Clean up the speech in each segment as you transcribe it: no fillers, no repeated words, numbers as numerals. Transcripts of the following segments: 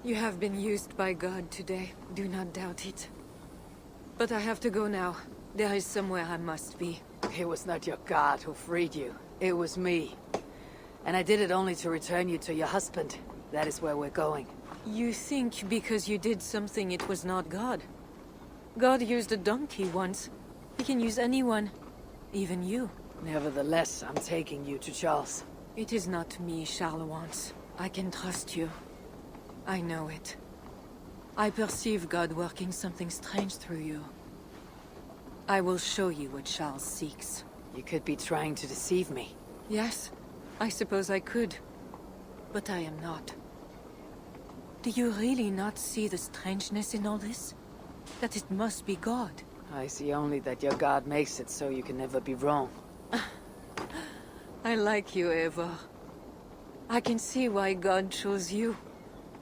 You have been used by God today. Do not doubt it. But I have to go now. There is somewhere I must be. It was not your God who freed you. It was me. And I did it only to return you to your husband. That is where we're going. You think because you did something it was not God? God used a donkey once. He can use anyone. Even you. Nevertheless, I'm taking you to Charles. It is not me Charles wants. I can trust you. I know it. I perceive God working something strange through you. I will show you what Charles seeks. You could be trying to deceive me. Yes, I suppose I could. But I am not. Do you really not see the strangeness in all this? That it must be God? I see only that your God makes it so you can never be wrong. I like you, Eivor. I can see why God chose you,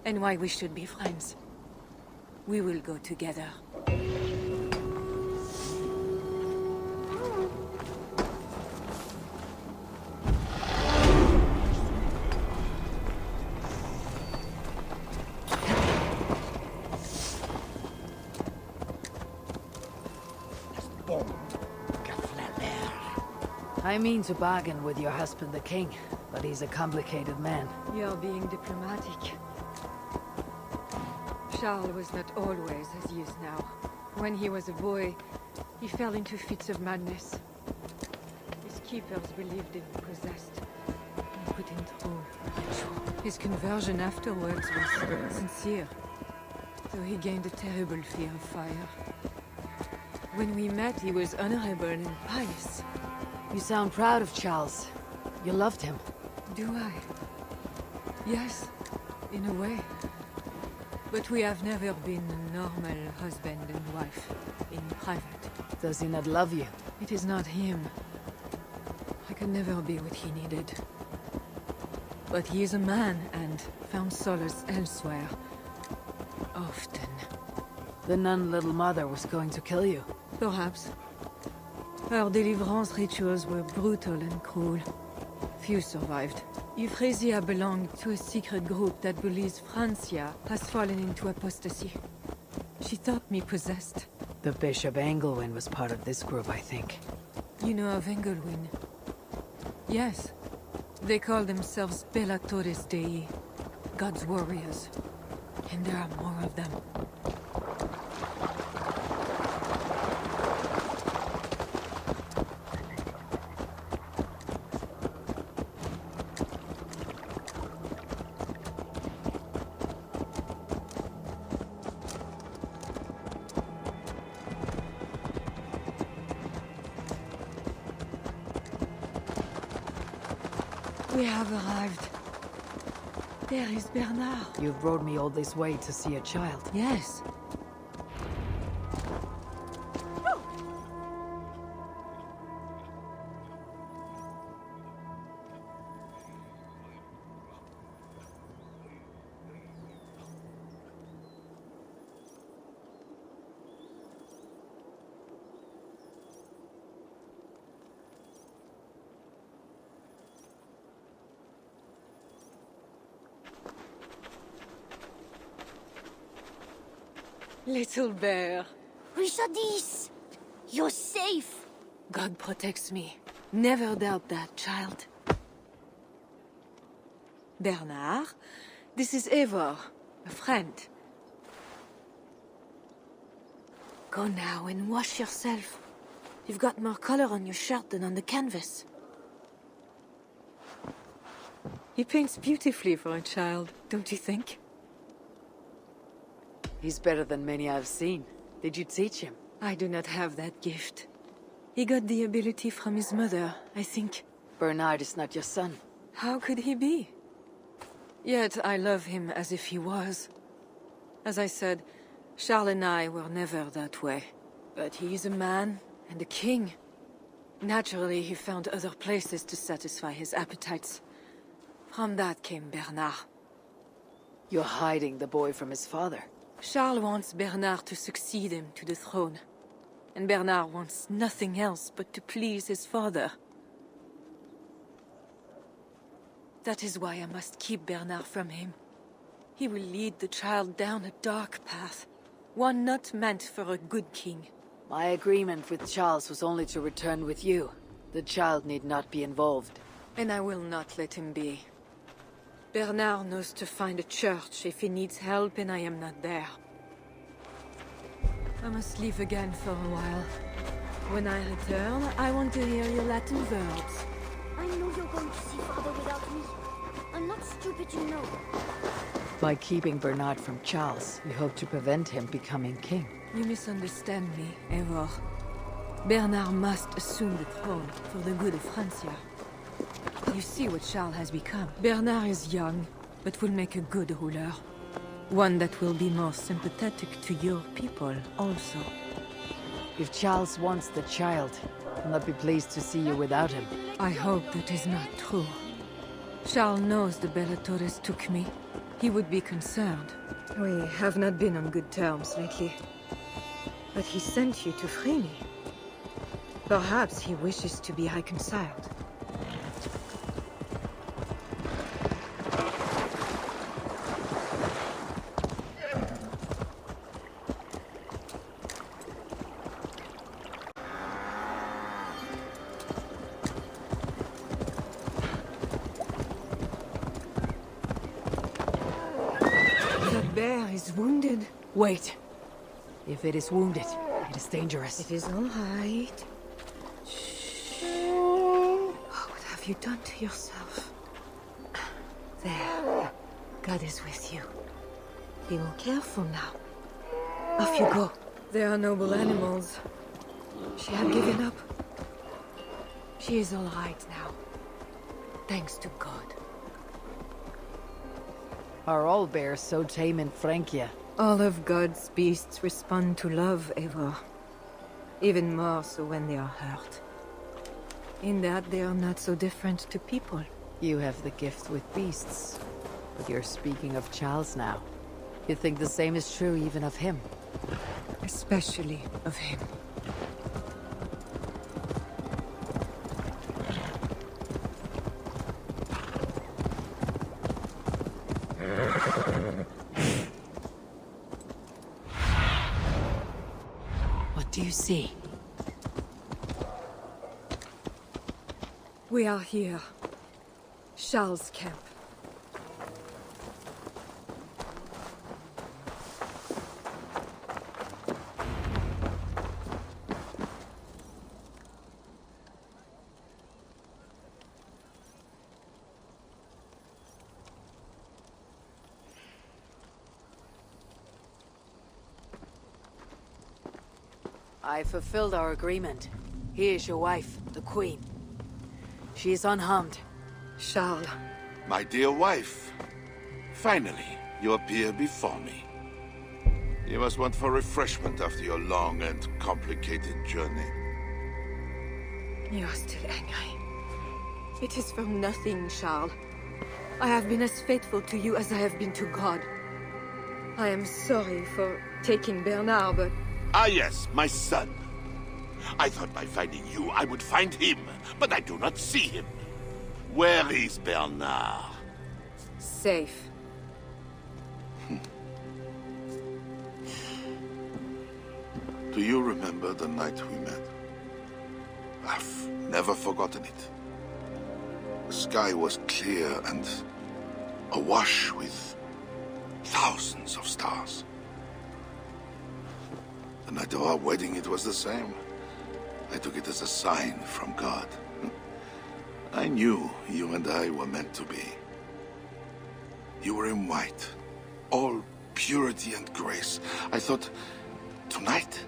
and why we should be friends. We will go together. I mean to bargain with your husband the king, but he's a complicated man. You're being diplomatic. Charles was not always as he is now. When he was a boy, he fell into fits of madness. His keepers believed him possessed, and put him through a ritual. His conversion afterwards was sincere, though he gained a terrible fear of fire. When we met, he was honorable and pious. You sound proud of Charles. You loved him. Do I? Yes, in a way. But we have never been a normal husband and wife, in private. Does he not love you? It is not him. I could never be what he needed. But he is a man and found solace elsewhere. Often. The nun Little Mother was going to kill you. Perhaps. Her deliverance rituals were brutal and cruel. Few survived. Euphrasia belonged to a secret group that believes Francia has fallen into apostasy. She thought me possessed. The Bishop Engelwin was part of this group, I think. You know of Engelwin? Yes. They call themselves Bellatores Dei, God's warriors. And there are more of them. We have arrived. There is Bernard. You've rode me all this way to see a child. Yes. Little bear. Richardis! You're safe! God protects me. Never doubt that, child. Bernard, this is Eivor, a friend. Go now and wash yourself. You've got more color on your shirt than on the canvas. He paints beautifully for a child, don't you think? He's better than many I've seen. Did you teach him? I do not have that gift. He got the ability from his mother, I think. Bernard is not your son. How could he be? Yet I love him as if he was. As I said, Charles and I were never that way. But he is a man and a king. Naturally, he found other places to satisfy his appetites. From that came Bernard. You're hiding the boy from his father. Charles wants Bernard to succeed him to the throne. And Bernard wants nothing else but to please his father. That is why I must keep Bernard from him. He will lead the child down a dark path. One not meant for a good king. My agreement with Charles was only to return with you. The child need not be involved. And I will not let him be. Bernard knows to find a church if he needs help and I am not there. I must leave again for a while. When I return, I want to hear your Latin verbs. I know you're going to see Father without me. I'm not stupid, you know. By keeping Bernard from Charles, you hope to prevent him becoming king. You misunderstand me, Eivor. Bernard must assume the throne for the good of Francia. You see what Charles has become. Bernard is young, but will make a good ruler. One that will be more sympathetic to your people, also. If Charles wants the child, he'll not be pleased to see you without him. I hope that is not true. Charles knows the Bellatores took me. He would be concerned. We have not been on good terms lately. But he sent you to free me. Perhaps he wishes to be reconciled. Wounded. Wait. If it is wounded, it is dangerous. It is all right. Shh. Oh, what have you done to yourself? There. God is with you. Be more careful now. Off you go. They are noble animals. She had given up. She is all right now. Thanks to God. Are all bears so tame in Francia? All of God's beasts respond to love, Eivor. Even more so when they are hurt. In that they are not so different to people. You have the gift with beasts. But you're speaking of Charles now. You think the same is true even of him? Especially of him. What do you see? We are here. Charles' camp. I fulfilled our agreement. Here is your wife, the Queen. She is unharmed. Charles. My dear wife, finally, you appear before me. You must want for refreshment after your long and complicated journey. You are still angry. It is for nothing, Charles. I have been as faithful to you as I have been to God. I am sorry for taking Bernard, but... Ah yes, my son. I thought by finding you, I would find him, but I do not see him. Where is Bernard? Safe. Do you remember the night we met? I've never forgotten it. The sky was clear and awash with thousands of stars. The night of our wedding, it was the same. I took it as a sign from God. I knew you and I were meant to be. You were in white, all purity and grace. I thought, tonight,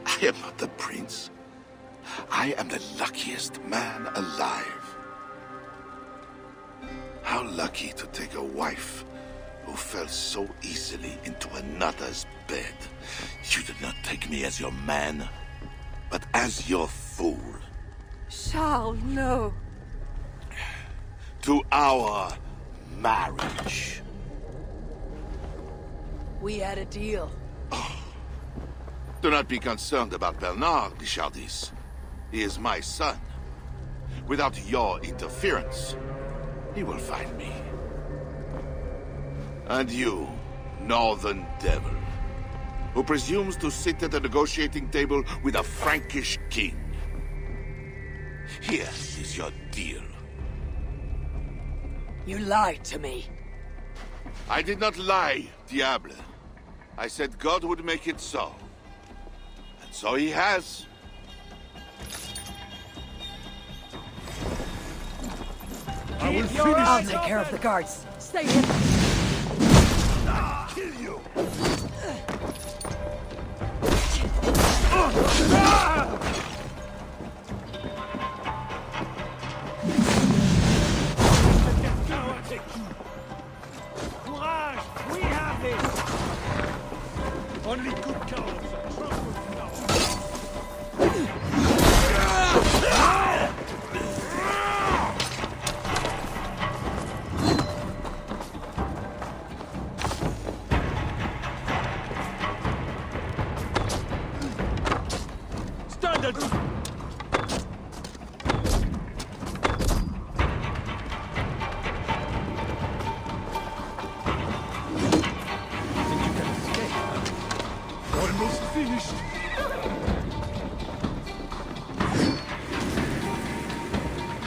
I am not the prince. I am the luckiest man alive. How lucky to take a wife who fell so easily into another's bed. You did not take me as your man, but as your fool. Charles, no. To our marriage. We had a deal. Do not be concerned about Bernard, Bichardis. He is my son. Without your interference, he will find me. And you, northern devil, who presumes to sit at a negotiating table with a Frankish king. Here is your deal. You lied to me. I did not lie, Diable. I said God would make it so. And so he has. I'll take care of the guards. Stay here. Kill you! Courage! We have this! Only good cowards are trusted cowards. Standard! Almost finished.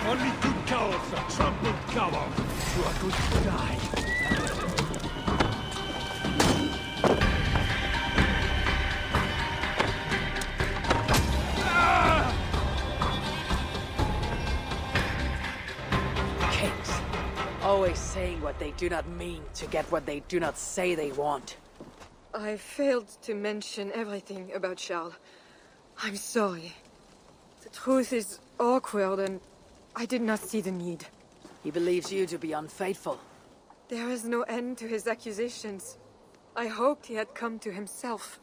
Only good cowards are trampled cowards. You are going to die. Kings. Always saying what they do not mean to get what they do not say they want. I failed to mention everything about Charles. I'm sorry. The truth is awkward and I did not see the need. He believes you to be unfaithful. There is no end to his accusations. I hoped he had come to himself.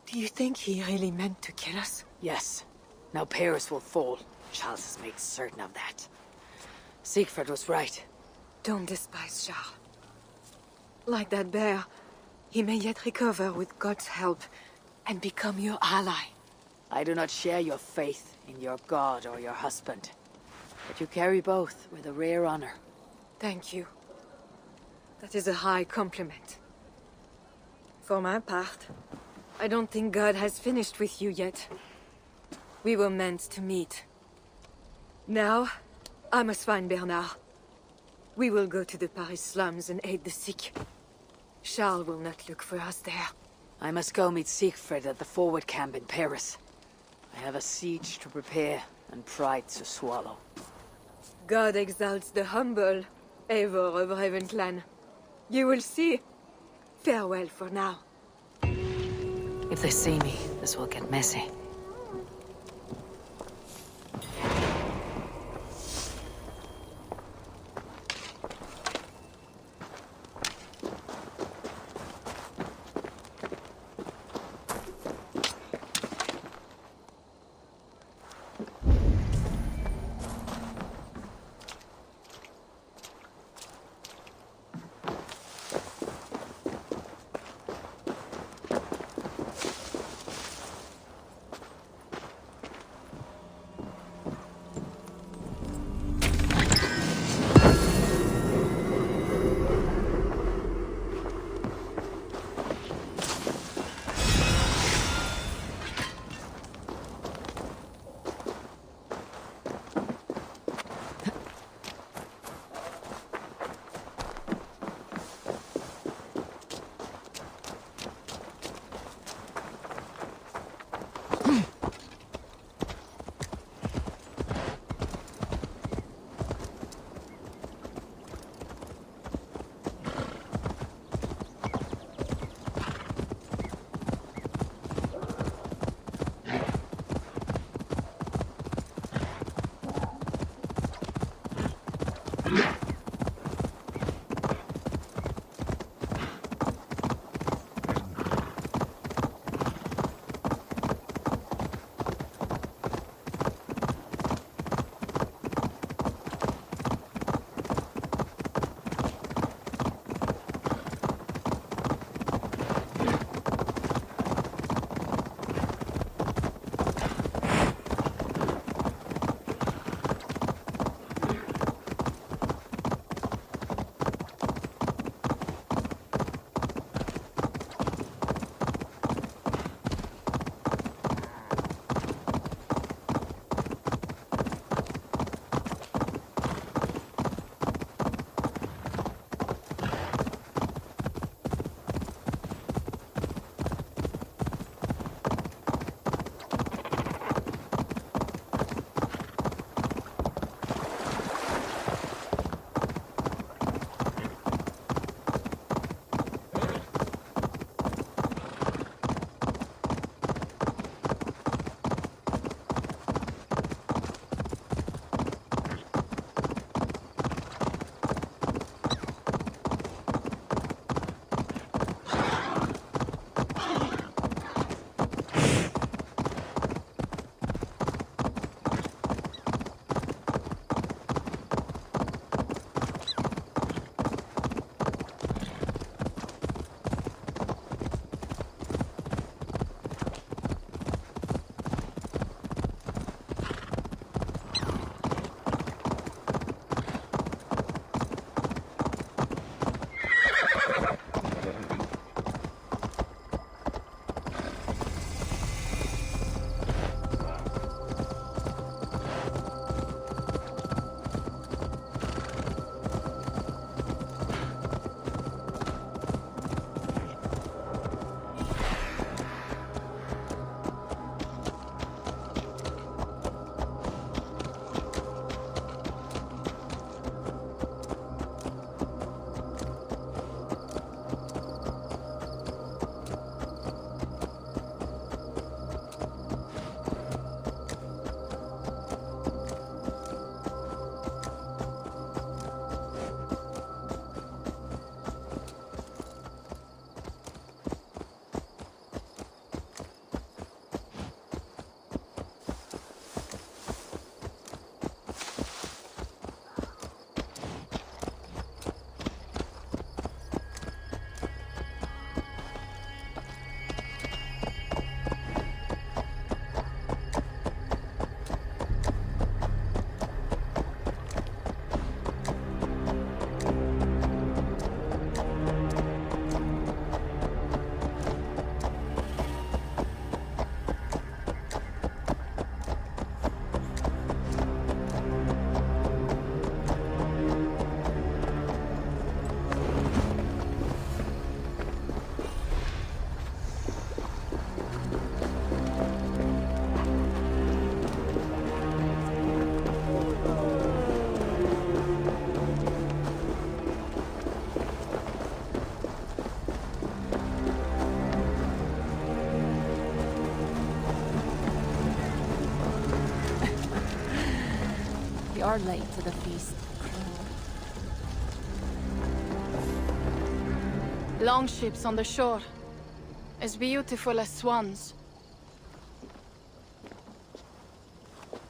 Do you think he really meant to kill us? Yes. Now Paris will fall. Charles has made certain of that. Siegfried was right. Don't despise Charles. Like that bear, he may yet recover with God's help and become your ally. I do not share your faith in your god or your husband. But you carry both with a rare honor. Thank you. That is a high compliment. For my part, I don't think God has finished with you yet. We were meant to meet. Now, I must find Bernard. We will go to the Paris slums and aid the sick. Charles will not look for us there. I must go meet Siegfried at the forward camp in Paris. I have a siege to prepare and pride to swallow. God exalts the humble, Eivor of Ravenclan. You will see. Farewell for now. If they see me, this will get messy. are late to the feast. Longships on the shore. As beautiful as swans.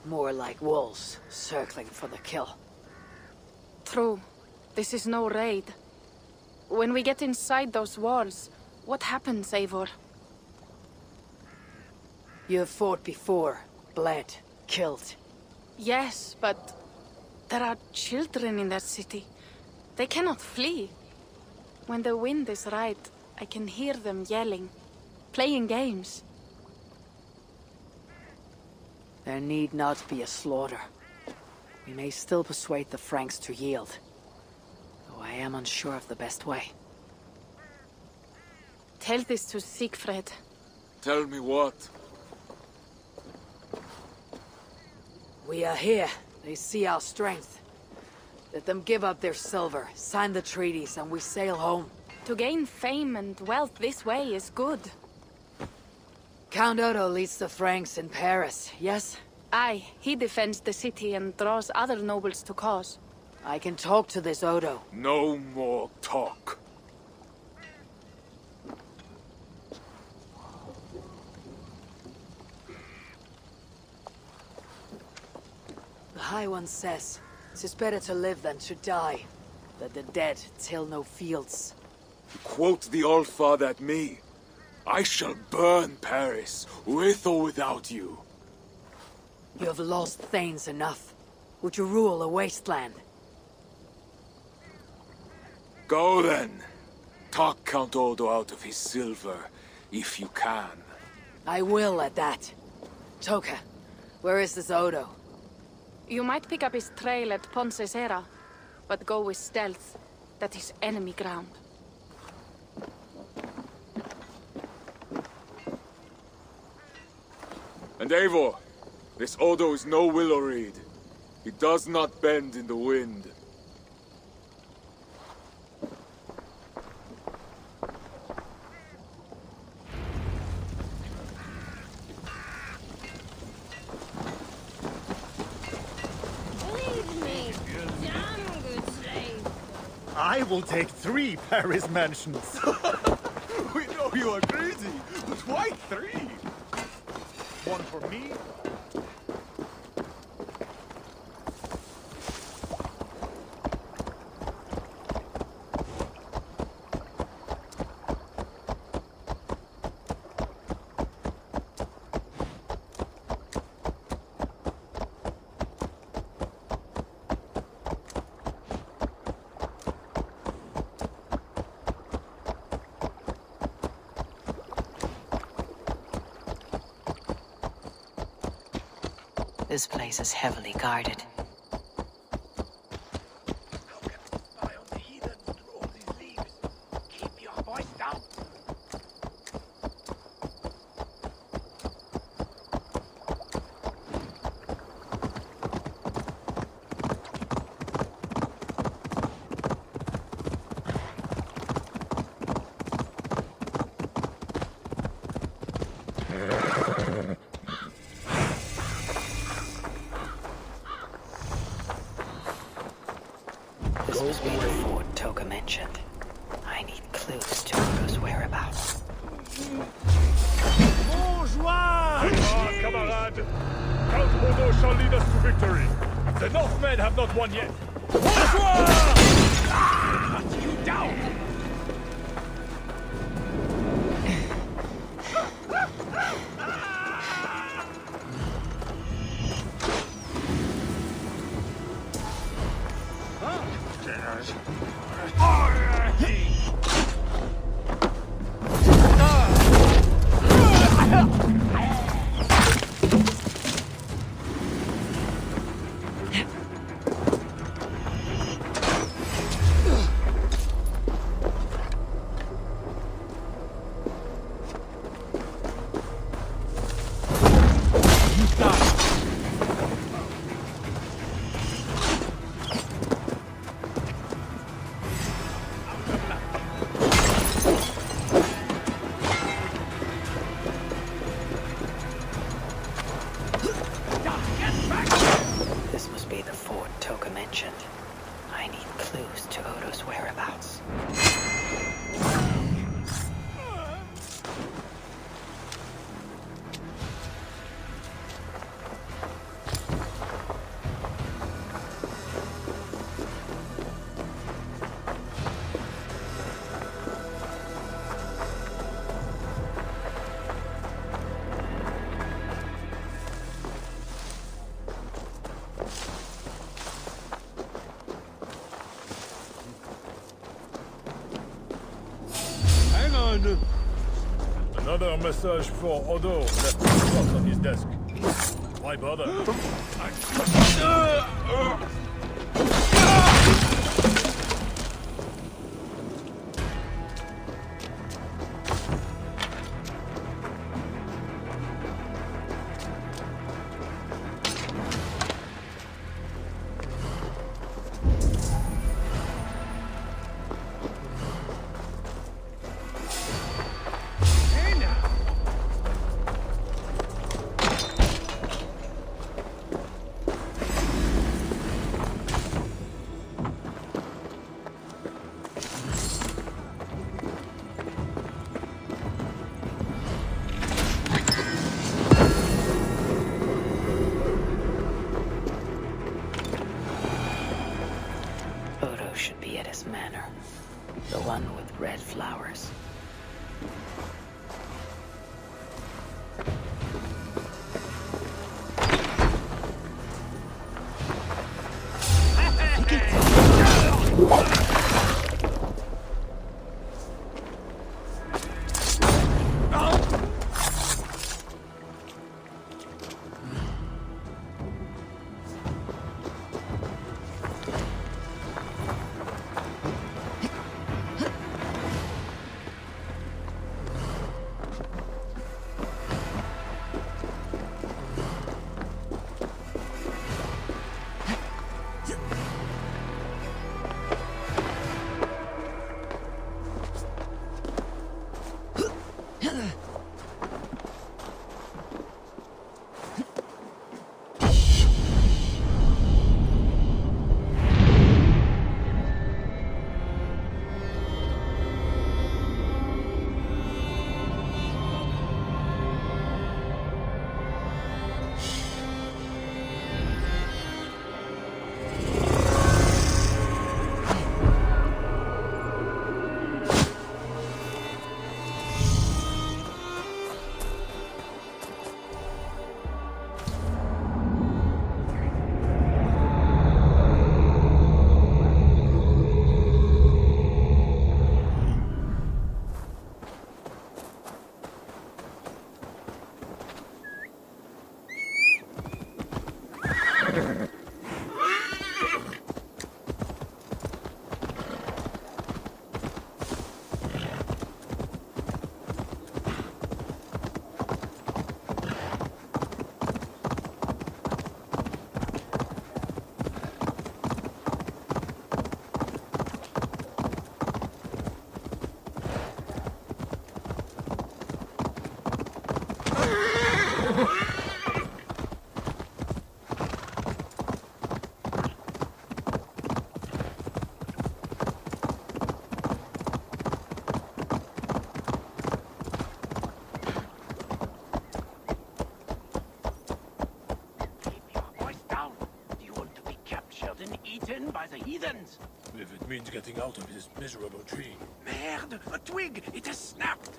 More like wolves, circling for the kill. True. This is no raid. When we get inside those walls, what happens, Eivor? You have fought before, bled, killed. Yes, but there are children in that city. They cannot flee. When the wind is right, I can hear them yelling, playing games. There need not be a slaughter. We may still persuade the Franks to yield. Though I am unsure of the best way. Tell this to Siegfried. Tell me what? We are here. They see our strength. Let them give up their silver, sign the treaties, and we sail home. To gain fame and wealth this way is good. Count Odo leads the Franks in Paris, yes? Aye, he defends the city and draws other nobles to cause. I can talk to this Odo. No more talk. The High One says, 'tis better to live than to die, that the dead till no fields. Quote the Allfather at me. I shall burn Paris, with or without you. You have lost Thanes enough. Would you rule a wasteland? Go then. Talk Count Odo out of his silver, if you can. I will at that. Toka, where is this Odo? You might pick up his trail at Poncesera, but go with stealth. That is enemy ground. And Eivor, this Odo is no willow reed. He does not bend in the wind. Believe me, damn good slave. I will take 3 Paris mansions. We know you are greedy, but why 3? One for me. This place is heavily guarded. This must be the fort Toka mentioned. I need clues to Odo's whereabouts. Bonjour! Ah, camarade! Count Odo shall lead us to victory. The Northmen have not won yet. Bonjour! Cut you down! man! Another message for Odo left a spot on his desk. Why bother? Odo should be at his manor. The one with red flowers. Eaten by the heathens. If it means getting out of this miserable tree. Merde! A twig! It has snapped!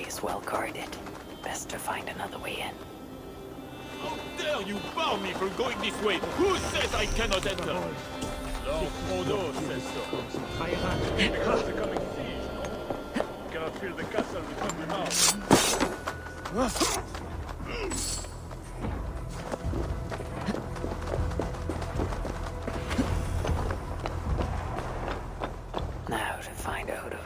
Is well guarded. Best to find another way in. How dare you bar me from going this way? Who says I cannot enter? Oh, Frodo says so. Because the coming siege, no? You cannot fill the castle with hungry mouths. Now to find Odo.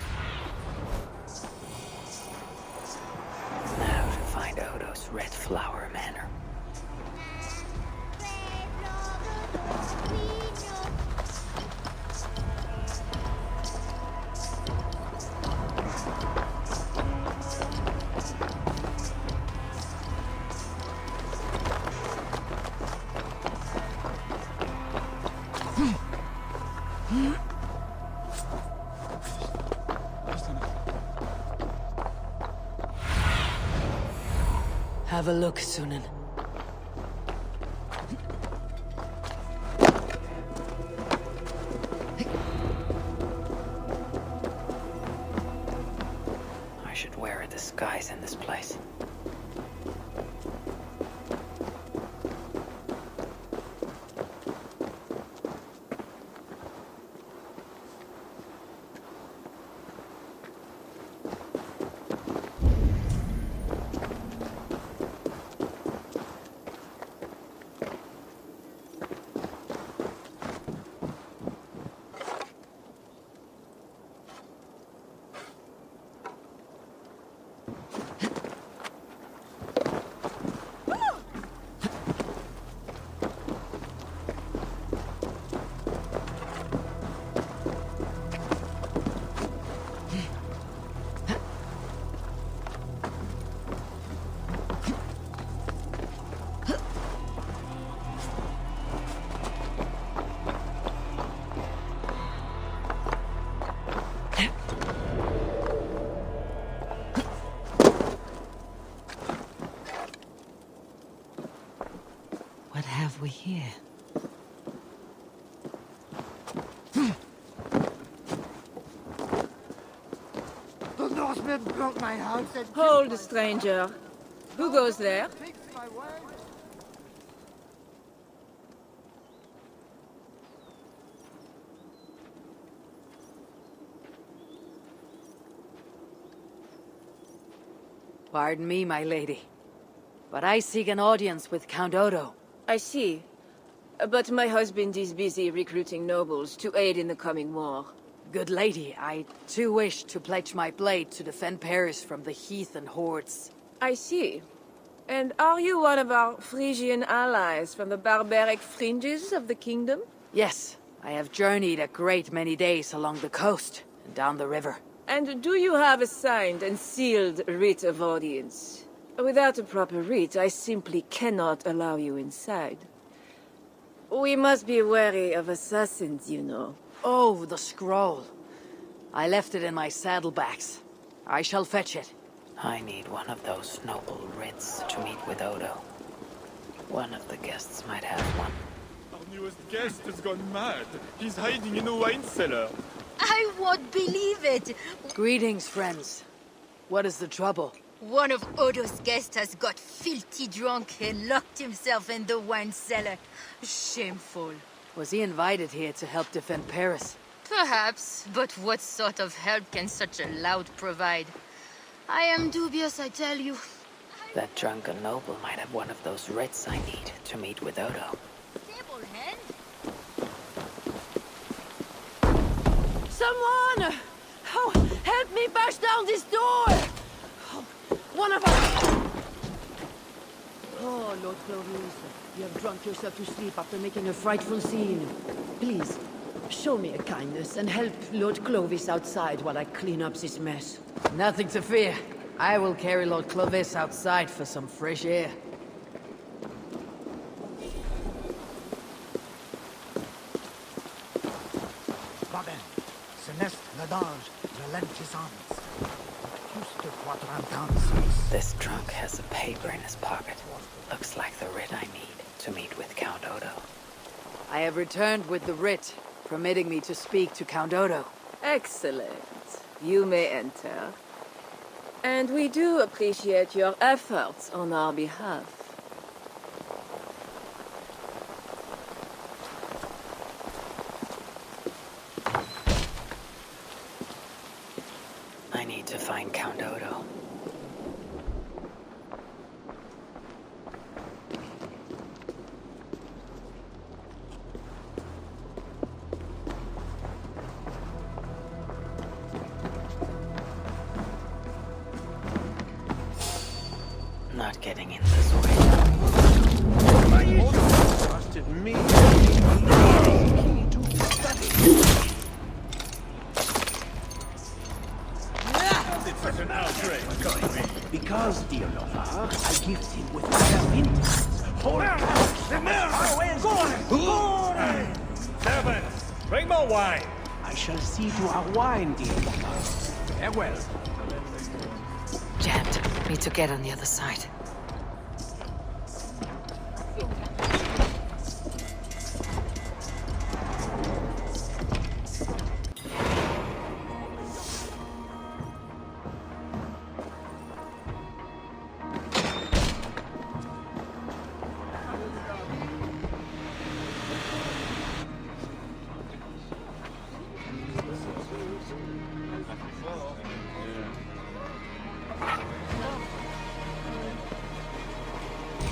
Now to find Odo's Red Flower Manor. Have a look, Sunan. I should wear a disguise in this place. What have we here? The Norsemen broke my house and Hold, stranger. Who goes there? takes my wife. Pardon me, my lady, but I seek an audience with Count Odo. I see. But my husband is busy recruiting nobles to aid in the coming war. Good lady, I too wish to pledge my blade to defend Paris from the heathen hordes. I see. And are you one of our Frisian allies from the barbaric fringes of the kingdom? Yes, I have journeyed a great many days along the coast and down the river. And do you have a signed and sealed writ of audience? Without a proper writ, I simply cannot allow you inside. We must be wary of assassins, you know. Oh, the scroll. I left it in my saddlebags. I shall fetch it. I need one of those noble writs to meet with Odo. One of the guests might have one. Our newest guest has gone mad. He's hiding in a wine cellar. I won't believe it! Greetings, friends. What is the trouble? One of Odo's guests has got filthy drunk and locked himself in the wine cellar. Shameful. Was he invited here to help defend Paris? Perhaps, but what sort of help can such a lout provide? I am dubious, I tell you. That drunken noble might have one of those writs I need to meet with Odo. Table hand? Someone! Oh, help me bash down this door! Oh, one of us! Oh, Lord Clovis, you have drunk yourself to sleep after making a frightful scene. Please, show me a kindness and help Lord Clovis outside while I clean up this mess. Nothing to fear. I will carry Lord Clovis outside for some fresh air. Babel, Celeste, Ladange, Valentisans. This drunk has a paper in his pocket. Looks like the writ I need to meet with Count Odo. I have returned with the writ, permitting me to speak to Count Odo. Excellent. You may enter. And we do appreciate your efforts on our behalf. to find Count Odo. Not getting in this way. Trusted me. It's such an outrage, can't be. Because, dear lover, I gift him with my influence. Hold on! Servants, bring more wine. I shall see to our wine, dear lover. Farewell. Jammed. Need to get on the other side.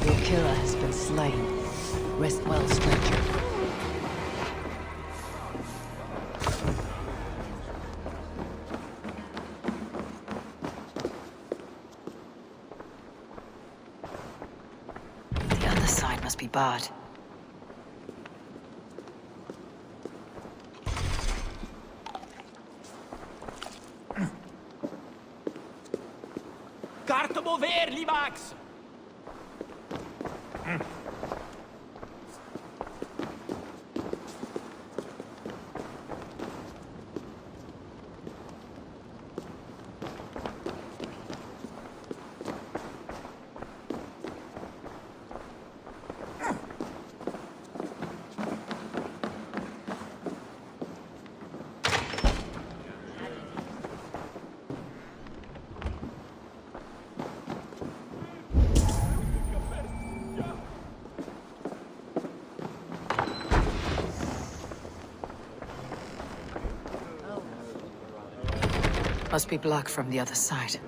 Your killer has been slain. Rest well, stranger. The other side must be barred. Carte mover, Limax! Must be blocked from the other side.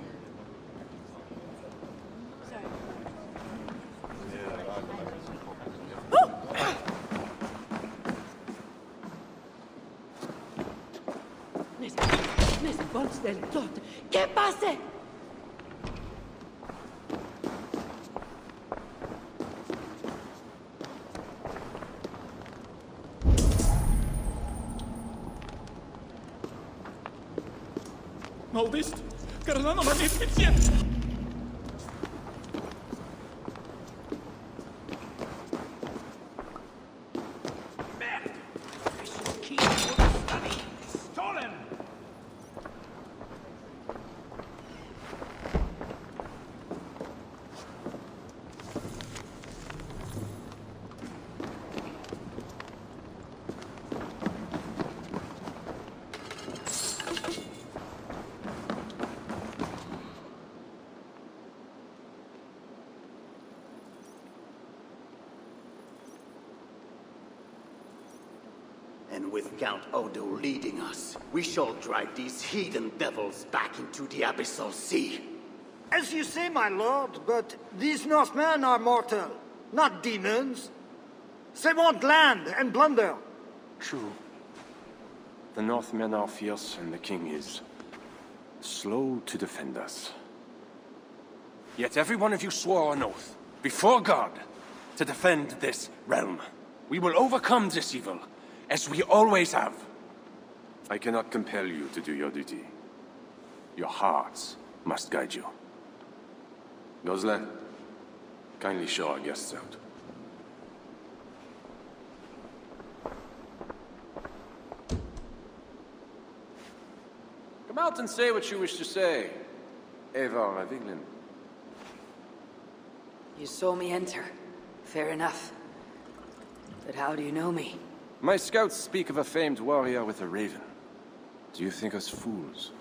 Mes bols del tot! ¿Qué pasa? Maldist! Carnano magnificent! Merde! Precious key to the study! Stolen! And with Count Odo leading us, we shall drive these heathen devils back into the abyssal sea. As you say, my lord, but these Northmen are mortal, not demons. They want land and plunder. True. The Northmen are fierce, and the king is slow to defend us. Yet every one of you swore an oath, before God, to defend this realm. We will overcome this evil, as we always have. I cannot compel you to do your duty. Your hearts must guide you. Gosle, kindly show our guests out. Come out and say what you wish to say, Evar Viglin. You saw me enter. Fair enough. But how do you know me? My scouts speak of a famed warrior with a raven. Do you think us fools?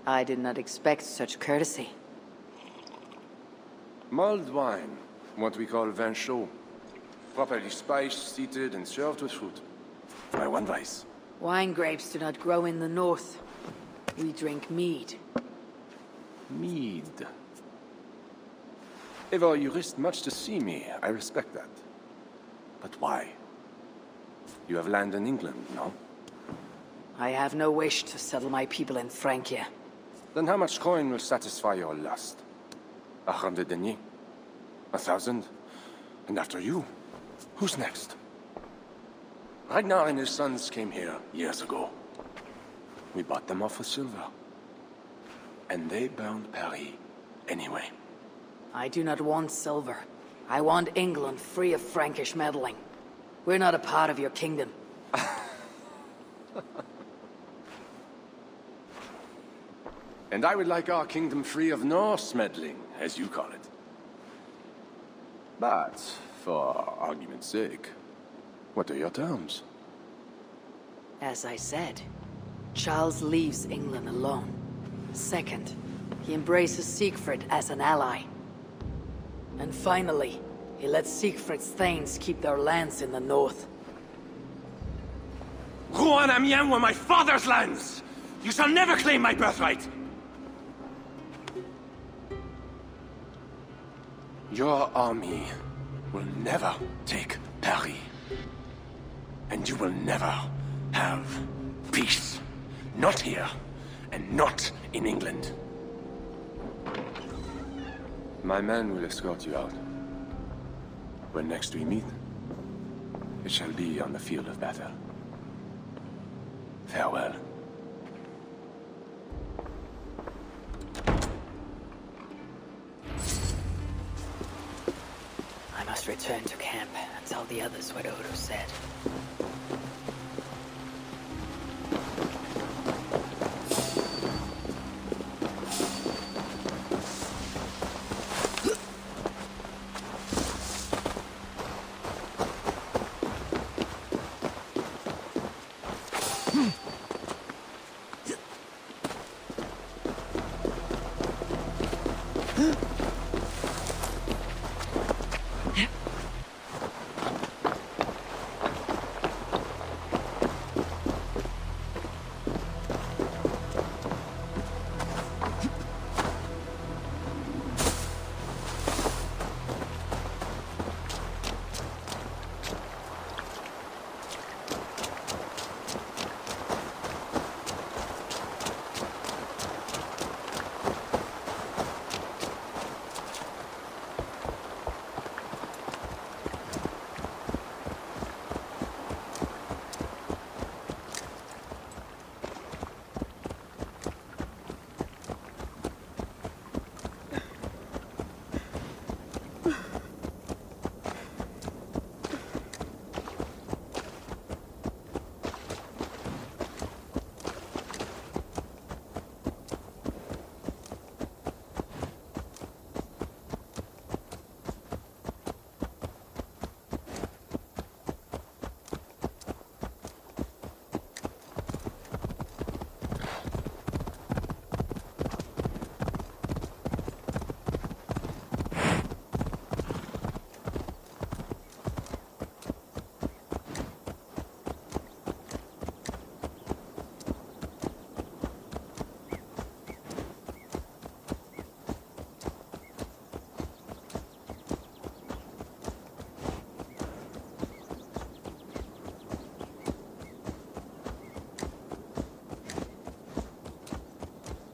I did not expect such courtesy. Mulled wine, what we call vin chaud. Properly spiced, seated, and served with fruit. My one vice. Wine grapes do not grow in the north. We drink mead. Mead. Eivor, you risked much to see me. I respect that. But why? You have land in England, no? I have no wish to settle my people in Francia. Then how much coin will satisfy your lust? 100 deniers? 1,000? And after you, who's next? Ragnar and his sons came here years ago. We bought them off with silver. And they burned Paris anyway. I do not want silver. I want England free of Frankish meddling. We're not a part of your kingdom. And I would like our kingdom free of Norse meddling, as you call it. But, for argument's sake, what are your terms? As I said, Charles leaves England alone. Second, he embraces Siegfried as an ally. And finally, he lets Siegfried's thanes keep their lands in the north. Rouen and Amiens were my father's lands! You shall never claim my birthright! Your army will never take Paris. And you will never have peace. Not here, and not in England. My men will escort you out. When next we meet, it shall be on the field of battle. Farewell. I must return to camp and tell the others what Odo said.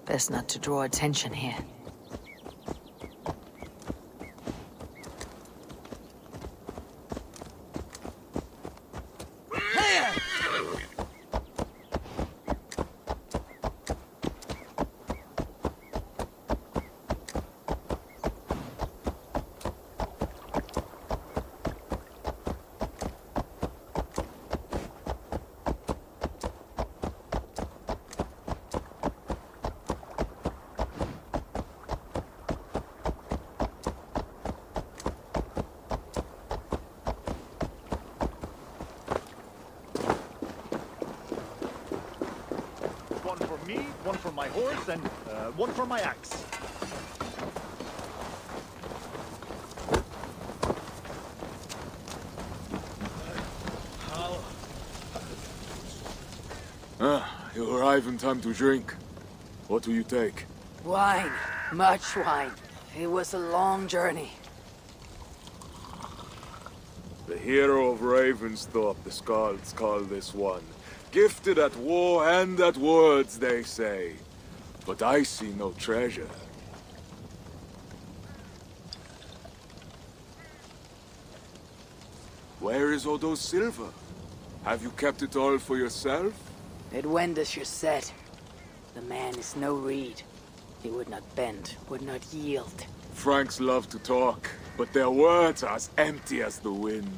Best not to draw attention here. Me, one for my horse, and one for my axe. You arrive in time to drink. What do you take? Wine. Much wine. It was a long journey. The hero of Ravensthorpe, the Skalds call this one. Gifted at war and at words, they say. But I see no treasure. Where is Odo's silver? Have you kept it all for yourself? It went as you said. The man is no reed. He would not bend, would not yield. Franks love to talk, but their words are as empty as the wind.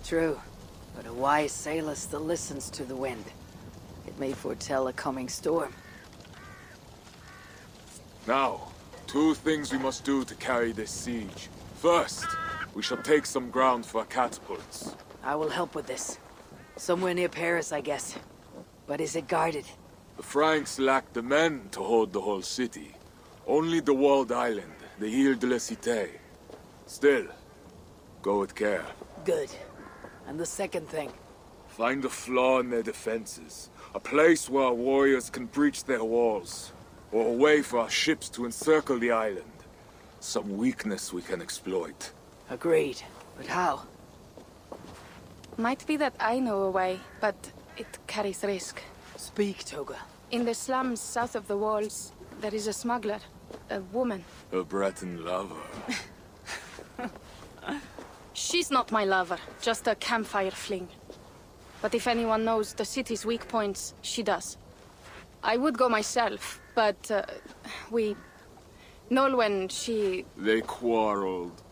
True, but a wise sailor still listens to the wind. It may foretell a coming storm. Now, 2 things we must do to carry this siege. First, we shall take some ground for catapults. I will help with this. Somewhere near Paris, I guess. But is it guarded? The Franks lack the men to hold the whole city. Only the walled island, the Ile de la Cité. Still, go with care. Good. And the second thing? Find a flaw in their defenses. A place where our warriors can breach their walls. Or a way for our ships to encircle the island. Some weakness we can exploit. Agreed. But how? Might be that I know a way, but it carries risk. Speak, Toga. In the slums south of the walls, there is a smuggler. A woman. A Breton lover. She's not my lover, just a campfire fling. But if anyone knows the city's weak points, she does. I would go myself, but we... Nolwenn, she... They quarreled.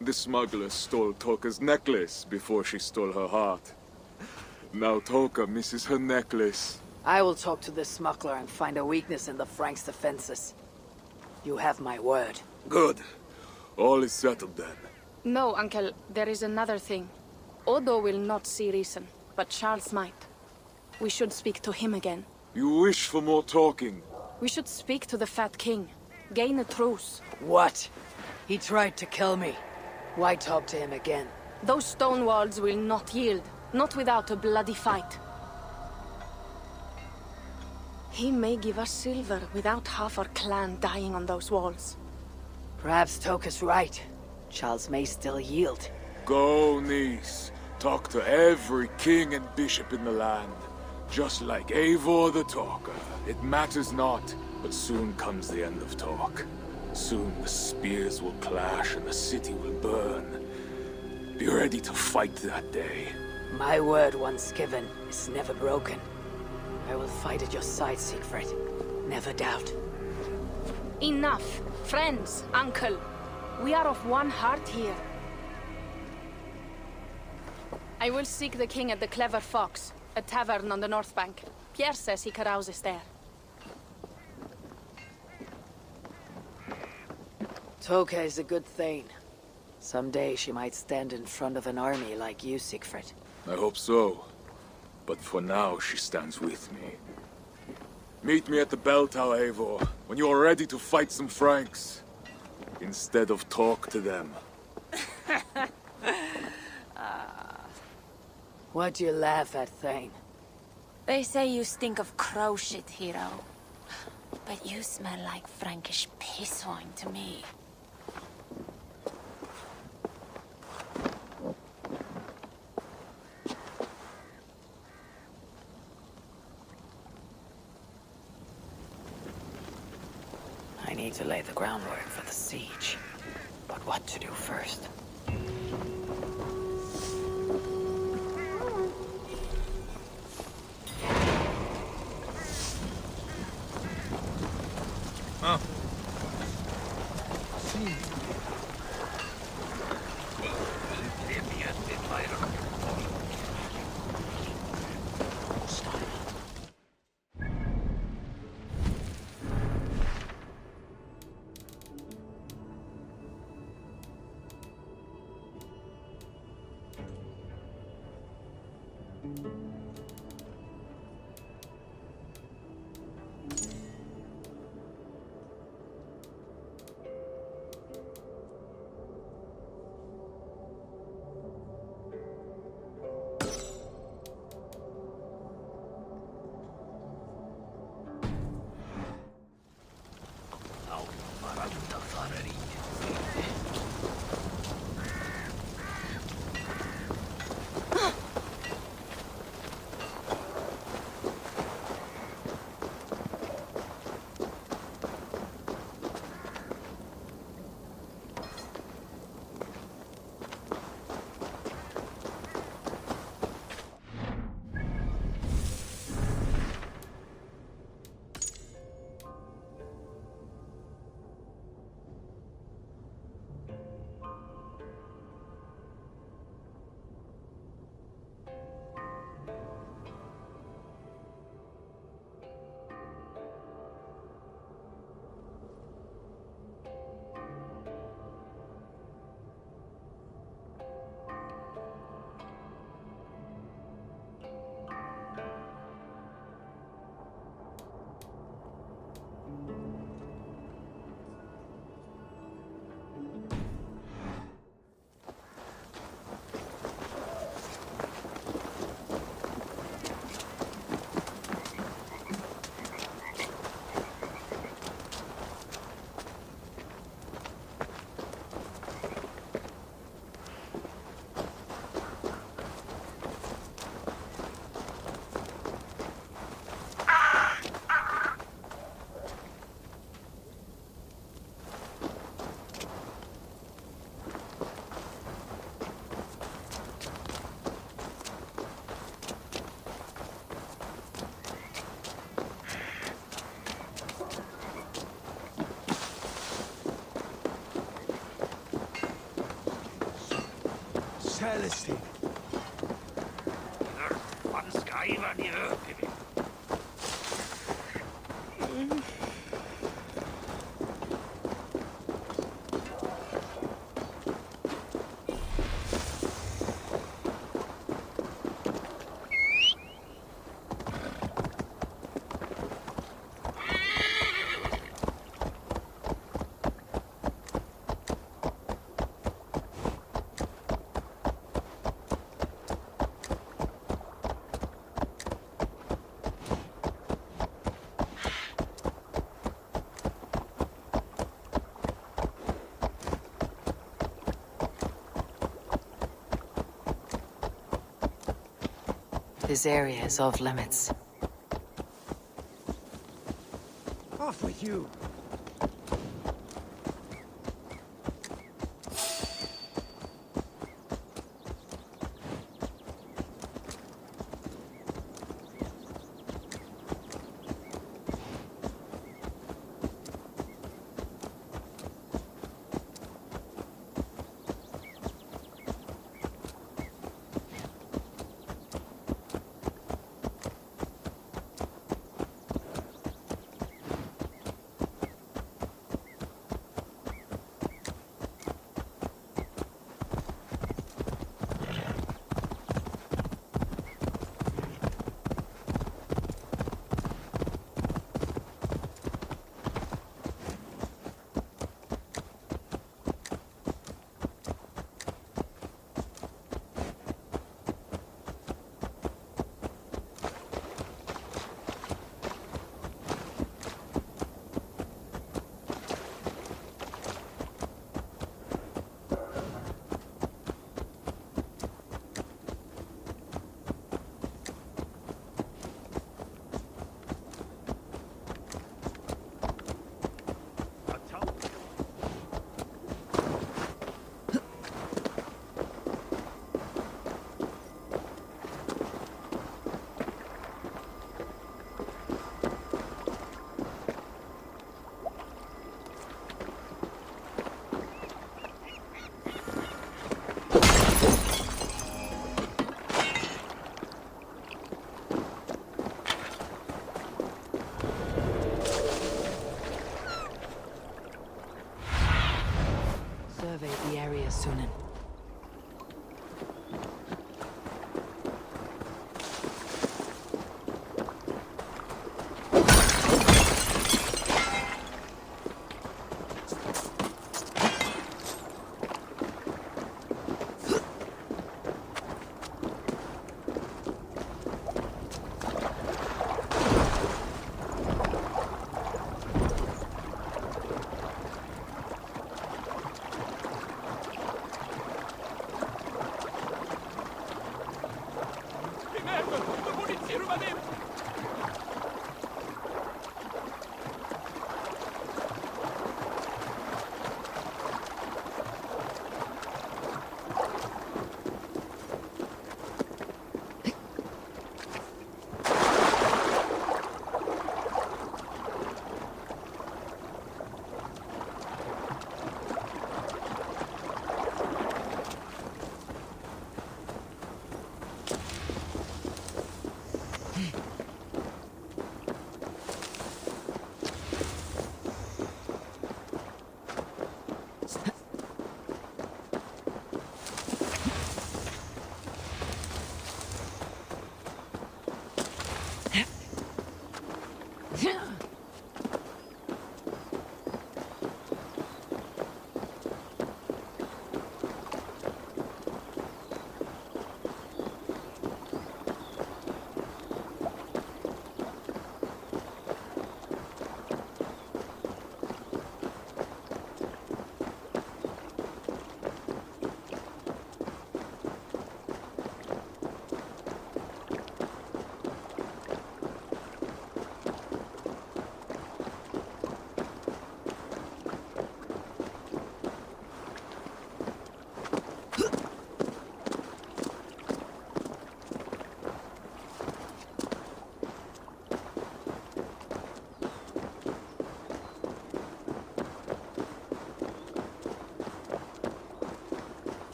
The smuggler stole Toka's necklace before she stole her heart. Now Toka misses her necklace. I will talk to this smuggler and find a weakness in the Franks' defenses. You have my word. Good. All is settled then. No, Uncle, there is another thing. Odo will not see reason, but Charles might. We should speak to him again. You wish for more talking? We should speak to the Fat King. Gain a truce. What? He tried to kill me. Why talk to him again? Those stone walls will not yield. Not without a bloody fight. He may give us silver without half our clan dying on those walls. Perhaps Toka's right. Charles may still yield. Go, niece. Talk to every king and bishop in the land. Just like Eivor the Talker. It matters not, but soon comes the end of talk. Soon the spears will clash and the city will burn. Be ready to fight that day. My word once given is never broken. I will fight at your side, Siegfried. Never doubt. Enough! Friends, uncle. We are of one heart here. I will seek the king at the Clever Fox, a tavern on the north bank. Pierre says he carouses there. Toka is a good thane. Someday she might stand in front of an army like you, Siegfried. I hope so. But for now, she stands with me. Meet me at the bell tower, Eivor, when you are ready to fight some Franks. Instead of talk to them. What do you laugh at, Thane? They say you stink of crow shit, hero. But you smell like Frankish piss wine to me. I need to lay the groundwork for the siege. But what to do first? Celestine. This area is off limits. Off with you.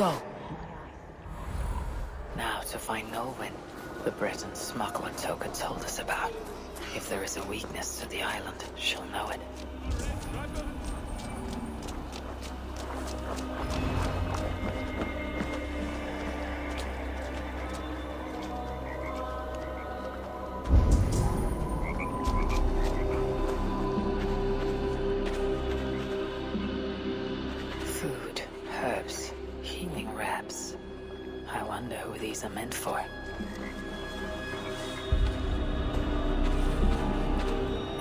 Go. Now to find Nolwen, the Breton smuggler Toka told us about. If there is a weakness to the island, she'll know it. Food, herbs, healing wraps. I wonder who these are meant for.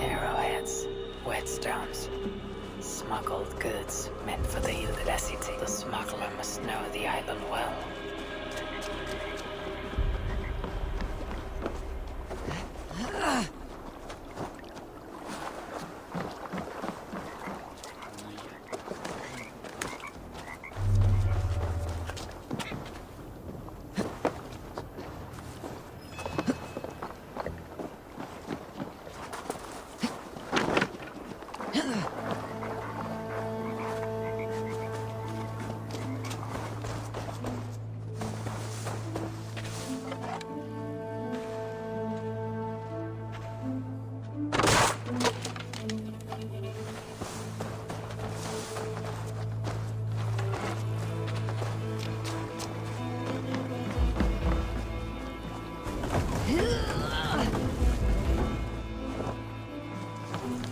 Arrowheads, whetstones, smuggled goods meant for the Ile de la Cité. The smuggler must know the island well.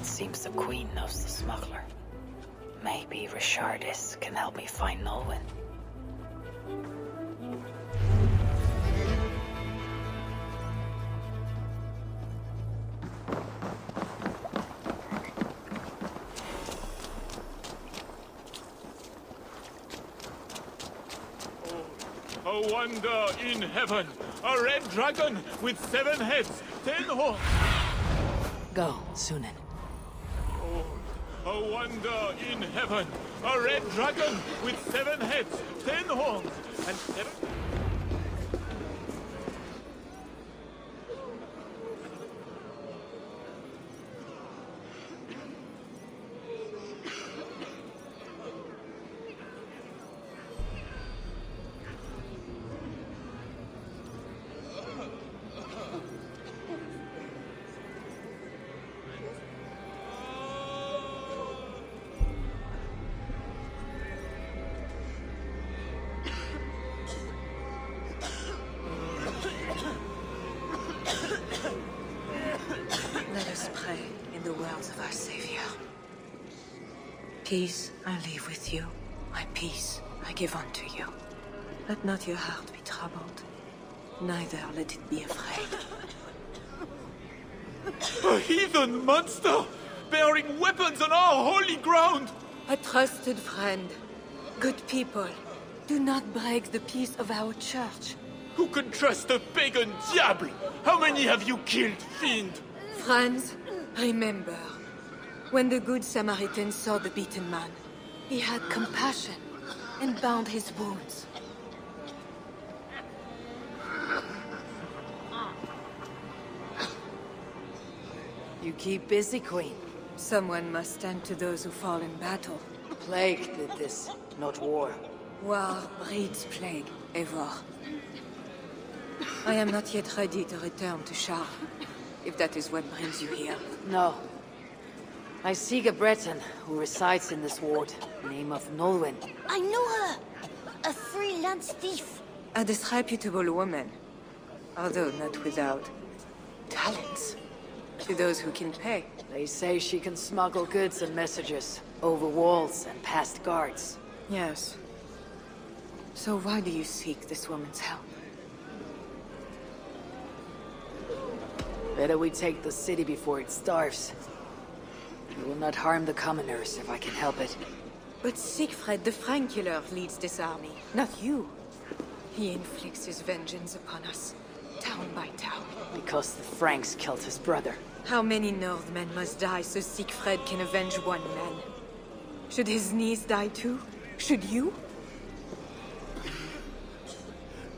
Seems the Queen knows the smuggler. Maybe Richardis can help me find Nolwen. A wonder in heaven! A red dragon with 7 heads, 10 horns! Go, Sunan. A wonder in heaven! A red dragon with 7 heads, 10 horns, and 7... Let us pray in the words of our Savior. Peace I leave with you, my peace I give unto you. Let not your heart be troubled, neither let it be afraid. A heathen monster! Bearing weapons on our holy ground! A trusted friend. Good people, do not break the peace of our church. Who can trust a pagan diable? How many have you killed, fiend? Friends, remember, when the Good Samaritan saw the beaten man, he had compassion and bound his wounds. You keep busy, Queen. Someone must stand to those who fall in battle. Plague did this, not war. War breeds plague, Eivor. I am not yet ready to return to Charles, if that is what brings you here. No. I seek a Breton who resides in this ward, name of Nolwen. I know her! A freelance thief! A disreputable woman, although not without talents. To those who can pay. They say she can smuggle goods and messages over walls and past guards. Yes. So why do you seek this woman's help? Better we take the city before it starves. We will not harm the commoners if I can help it. But Siegfried the Frankular leads this army, not you. He inflicts his vengeance upon us, town by town. Because the Franks killed his brother. How many Northmen must die so Siegfried can avenge one man? Should his niece die too? Should you?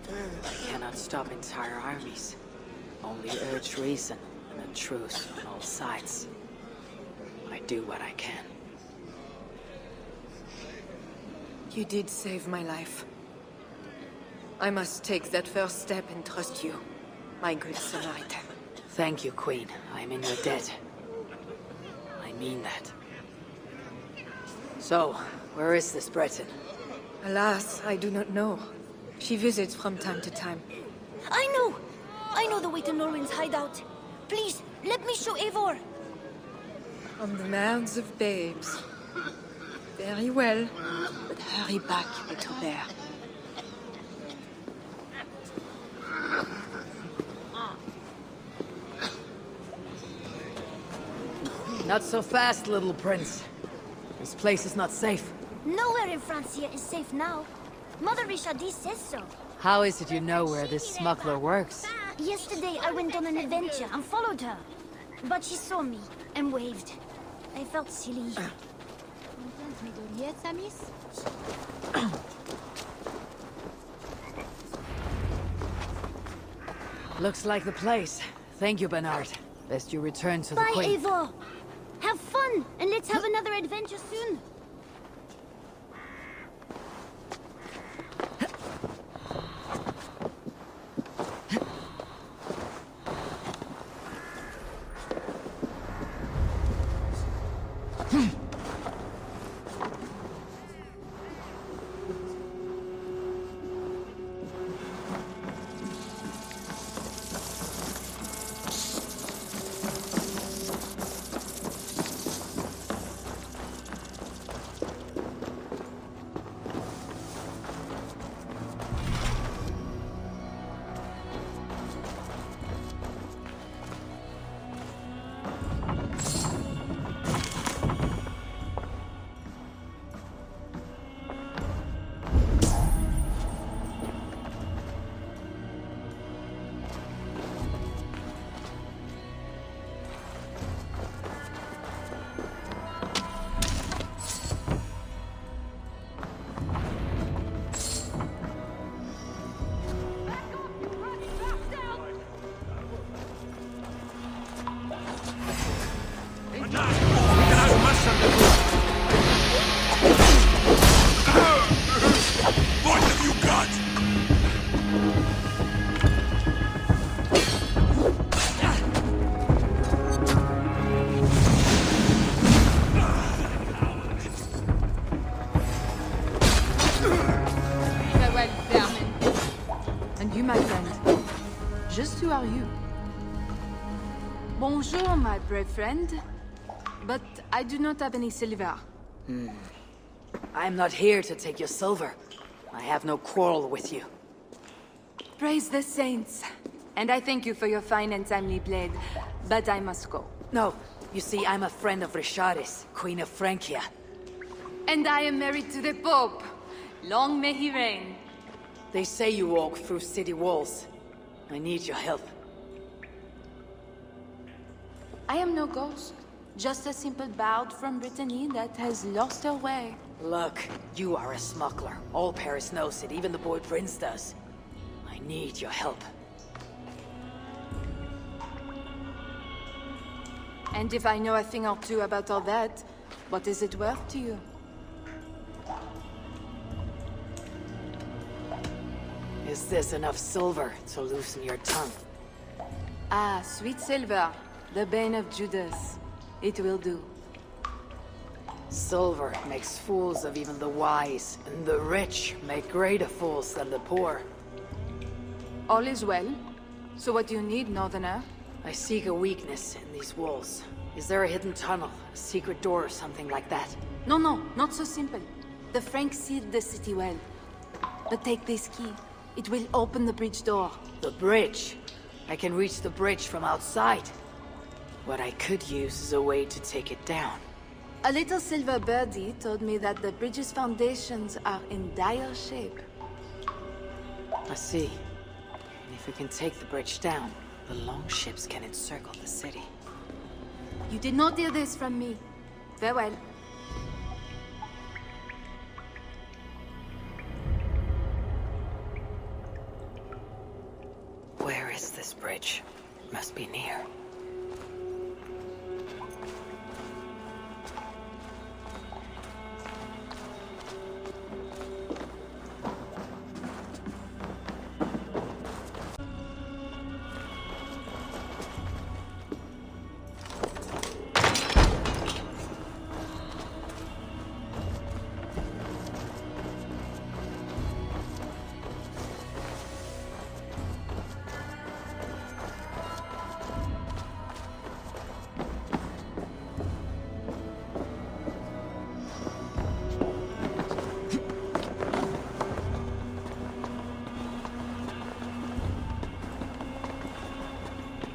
I cannot stop entire armies. Only urge reason and a truce on all sides. I do what I can. You did save my life. I must take that first step and trust you, my good Samaritan. Thank you, Queen. I'm in your debt. I mean that. So, where is this Breton? Alas, I do not know. She visits from time to time. I know! I know the way to Norwin's hideout. Please, let me show Eivor. On the mounds of babes. Very well. But hurry back, little bear. Not so fast, little prince. This place is not safe. Nowhere in Francia is safe now. Mother Richardie says so. How is it you know where this smuggler works? Yesterday I went on an adventure and followed her. But she saw me and waved. I felt silly. Looks like the place. Thank you, Bernard. Best you return to the Bye, Queen. Eivor. Have fun, and let's have another adventure soon. What have you got? Farewell, vermin. And you, my friend. Just who are you? Bonjour, my brave friend. But I do not have any silver. I'm not here to take your silver. I have no quarrel with you. Praise the saints. And I thank you for your fine and timely blade. But I must go. No, you see, I'm a friend of Richardis, Queen of Francia. And I am married to the Pope. Long may he reign. They say you walk through city walls. I need your help. I am no ghost. Just a simple bard from Brittany that has lost her way. Look, you are a smuggler. All Paris knows it, even the boy Prince does. I need your help. And if I know a thing or two about all that, what is it worth to you? Is this enough silver to loosen your tongue? Ah, sweet silver, the bane of Judas. It will do. Silver makes fools of even the wise, and the rich make greater fools than the poor. All is well. So what do you need, Northerner? I seek a weakness in these walls. Is there a hidden tunnel, a secret door or something like that? No, not so simple. The Franks sealed the city well. But take this key. It will open the bridge door. The bridge? I can reach the bridge from outside. What I could use is a way to take it down. A little silver birdie told me that the bridge's foundations are in dire shape. I see. And if we can take the bridge down, the longships can encircle the city. You did not hear this from me. Farewell. Where is this bridge? It must be near.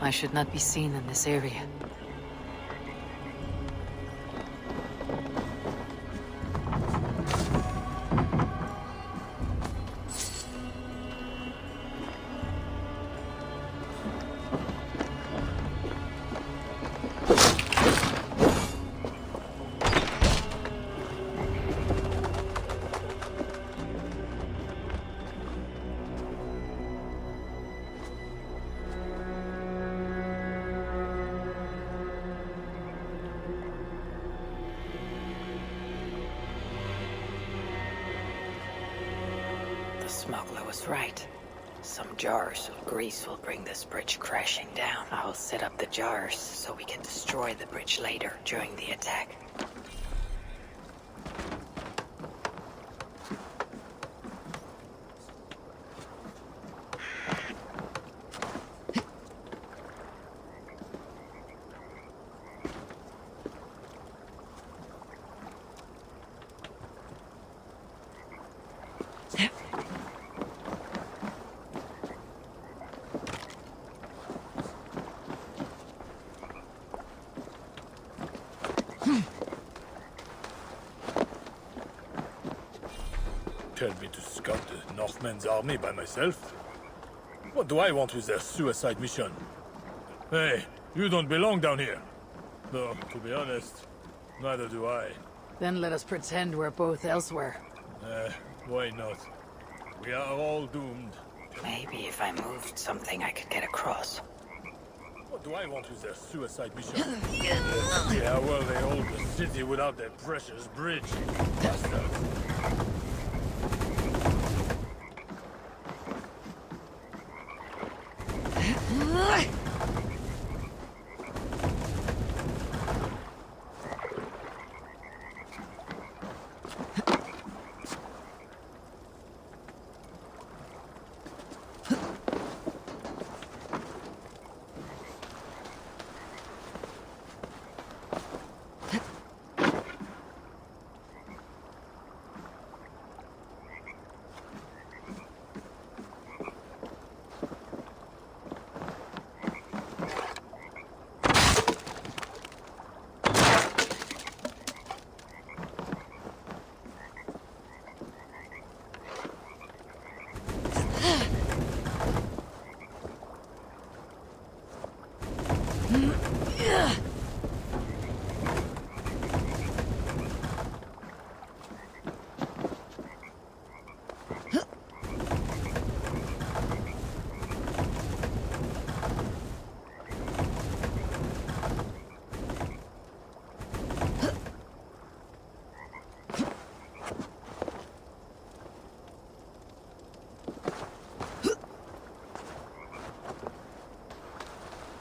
I should not be seen in this area. The smuggler was right. Some jars of grease will bring this bridge crashing down. I'll set up the jars so we can destroy the bridge later during the attack. Tell me to scout the Northmen's army by myself? What do I want with their suicide mission? Hey, you don't belong down here. Though, to be honest, neither do I. Then let us pretend we're both elsewhere. Why not? We are all doomed. Maybe if I moved something I could get across. What do I want with their suicide mission? Yeah, well, they hold the city without their precious bridge. Bastards.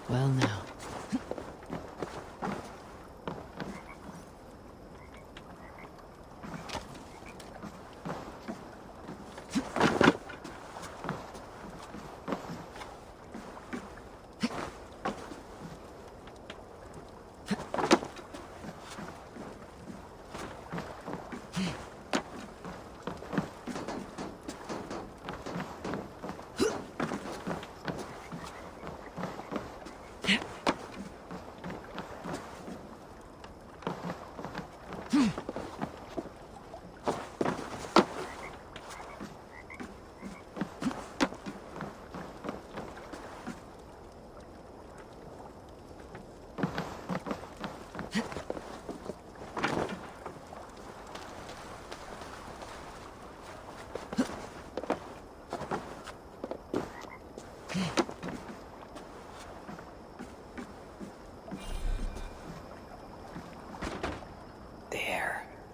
Well now.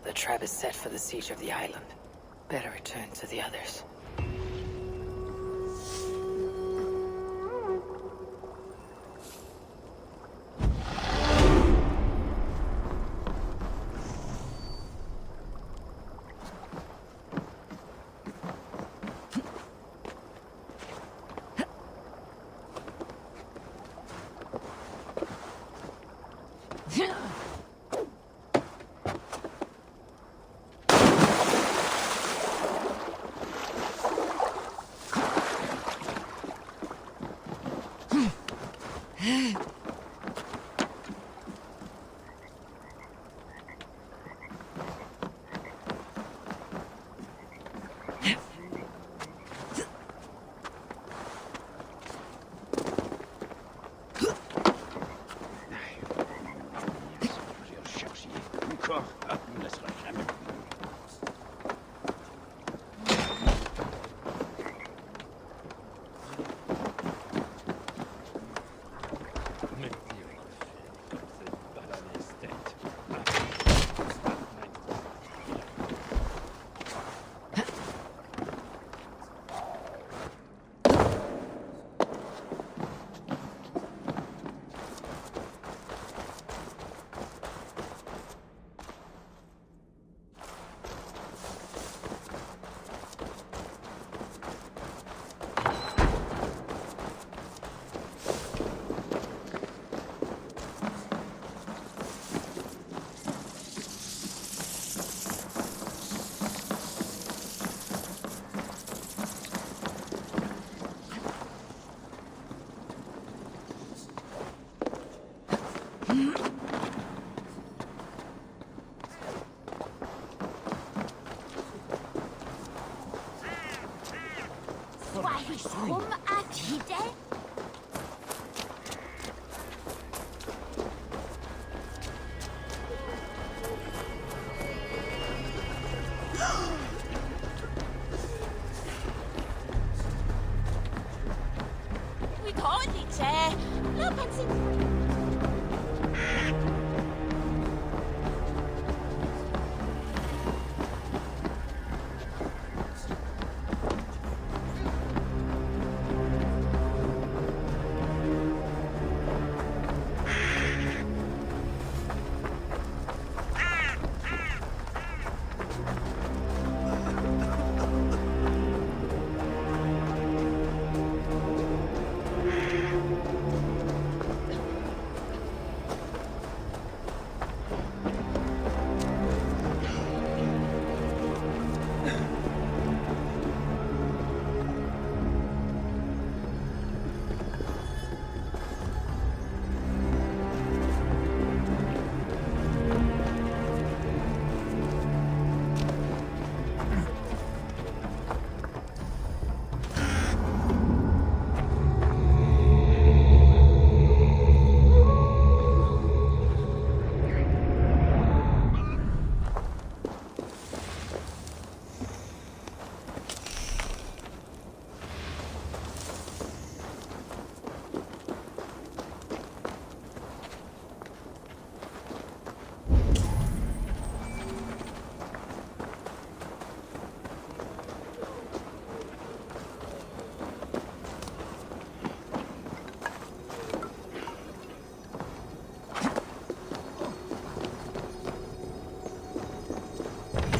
The trap is set for the siege of the island. Better return to the others. Come at Hide? Wychodzicie! No pan si...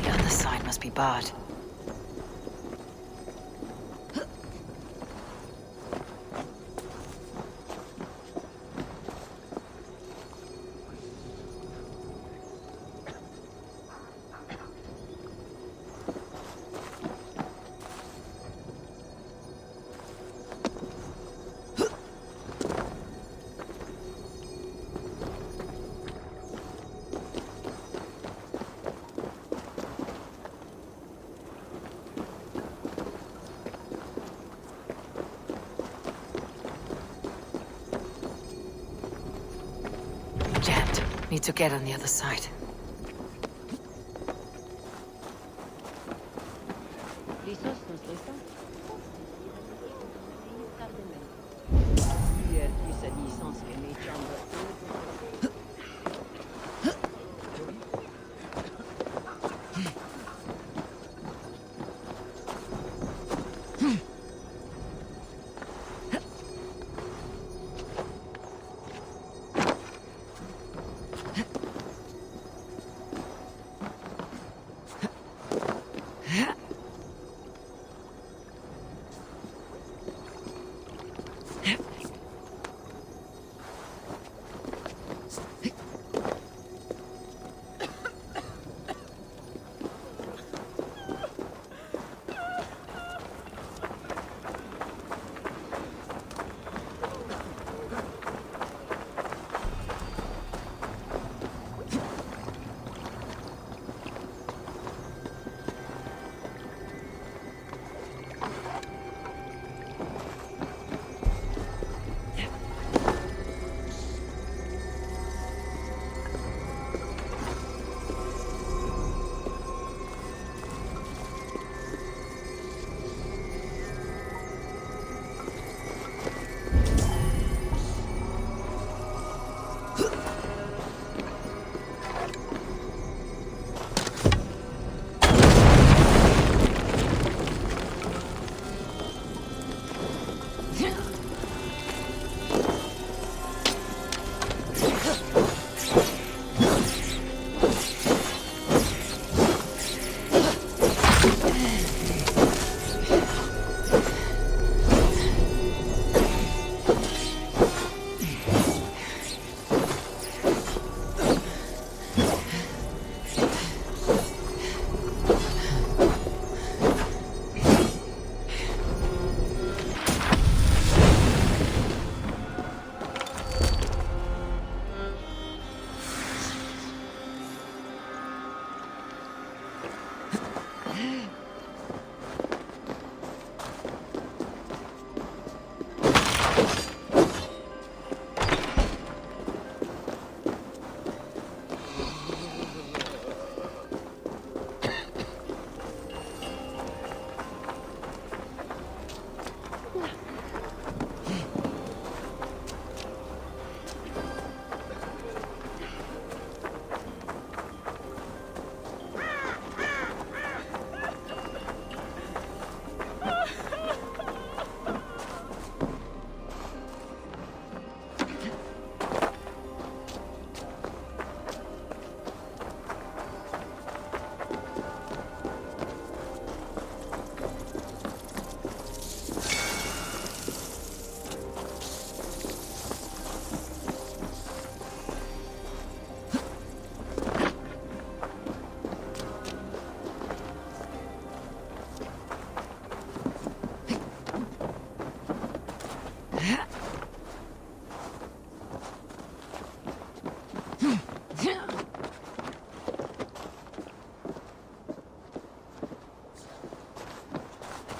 The other side must be barred. Jammed. Need to get on the other side.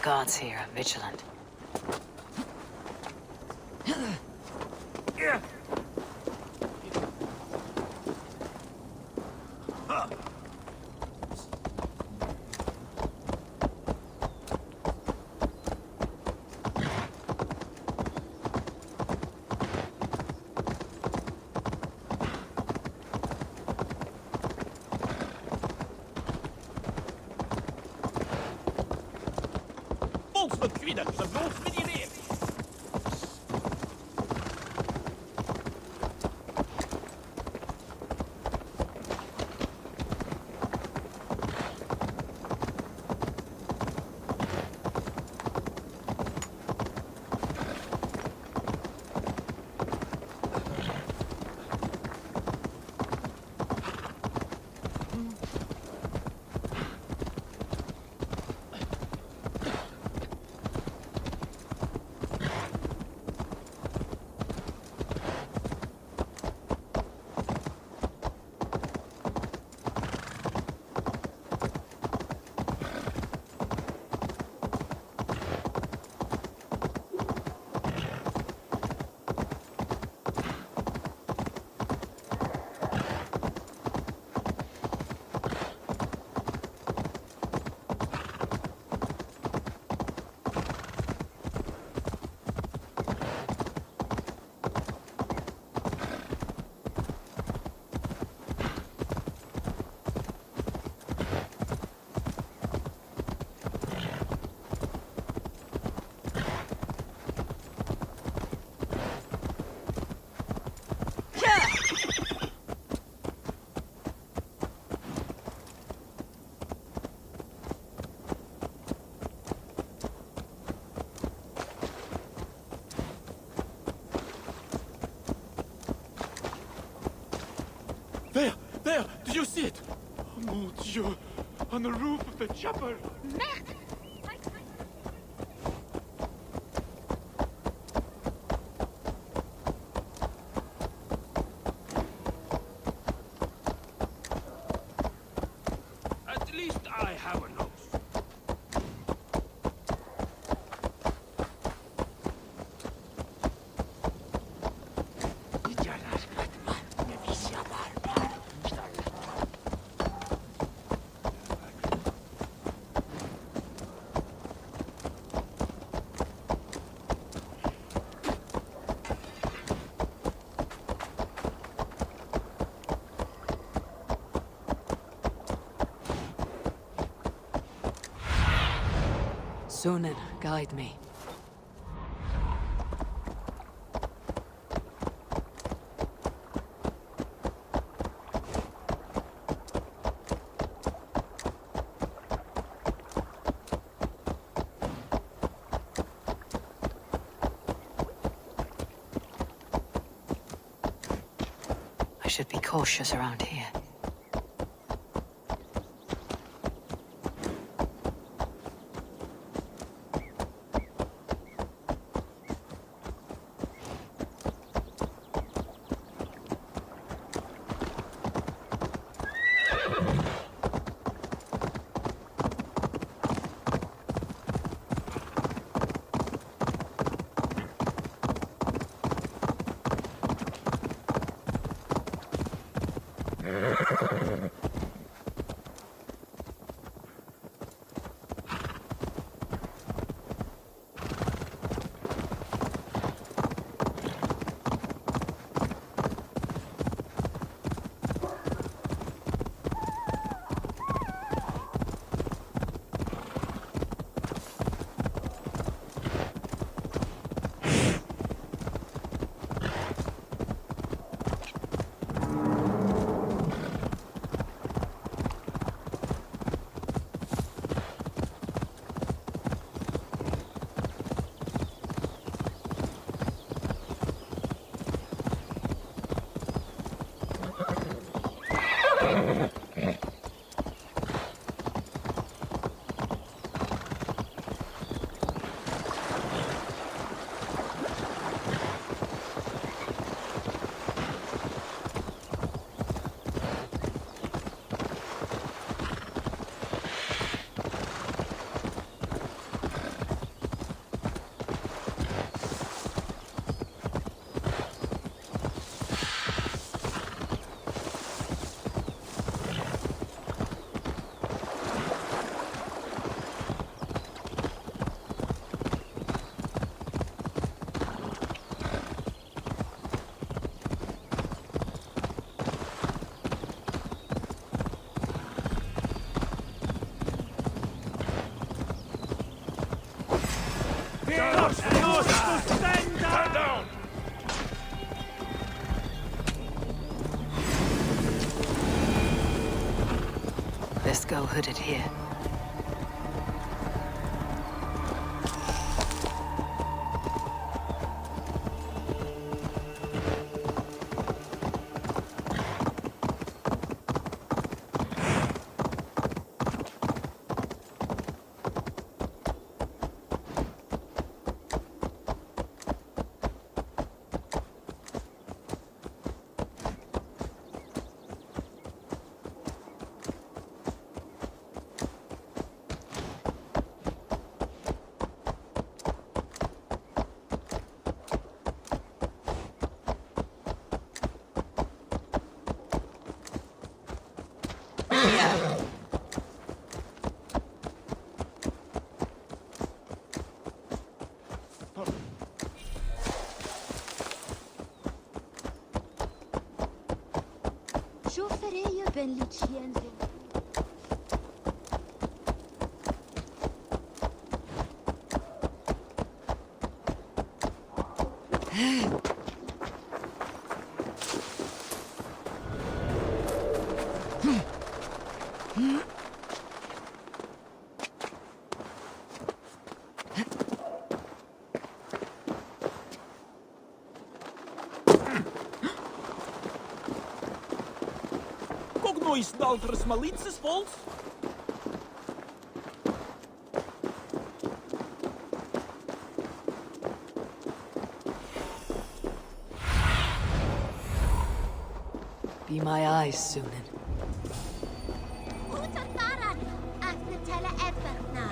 gods here are vigilant. There! Do you see it? Oh, mon Dieu! On the roof of the chapel! Merde! At least I have a nose. Sunan, guide me. I should be cautious around here. Stand down! Let's go hooded here. Ciò farei io ben licenzo. Cognois d'altres malitzes, vols? Be my eyes, Sunan. Utataran, Agnatella Eberna.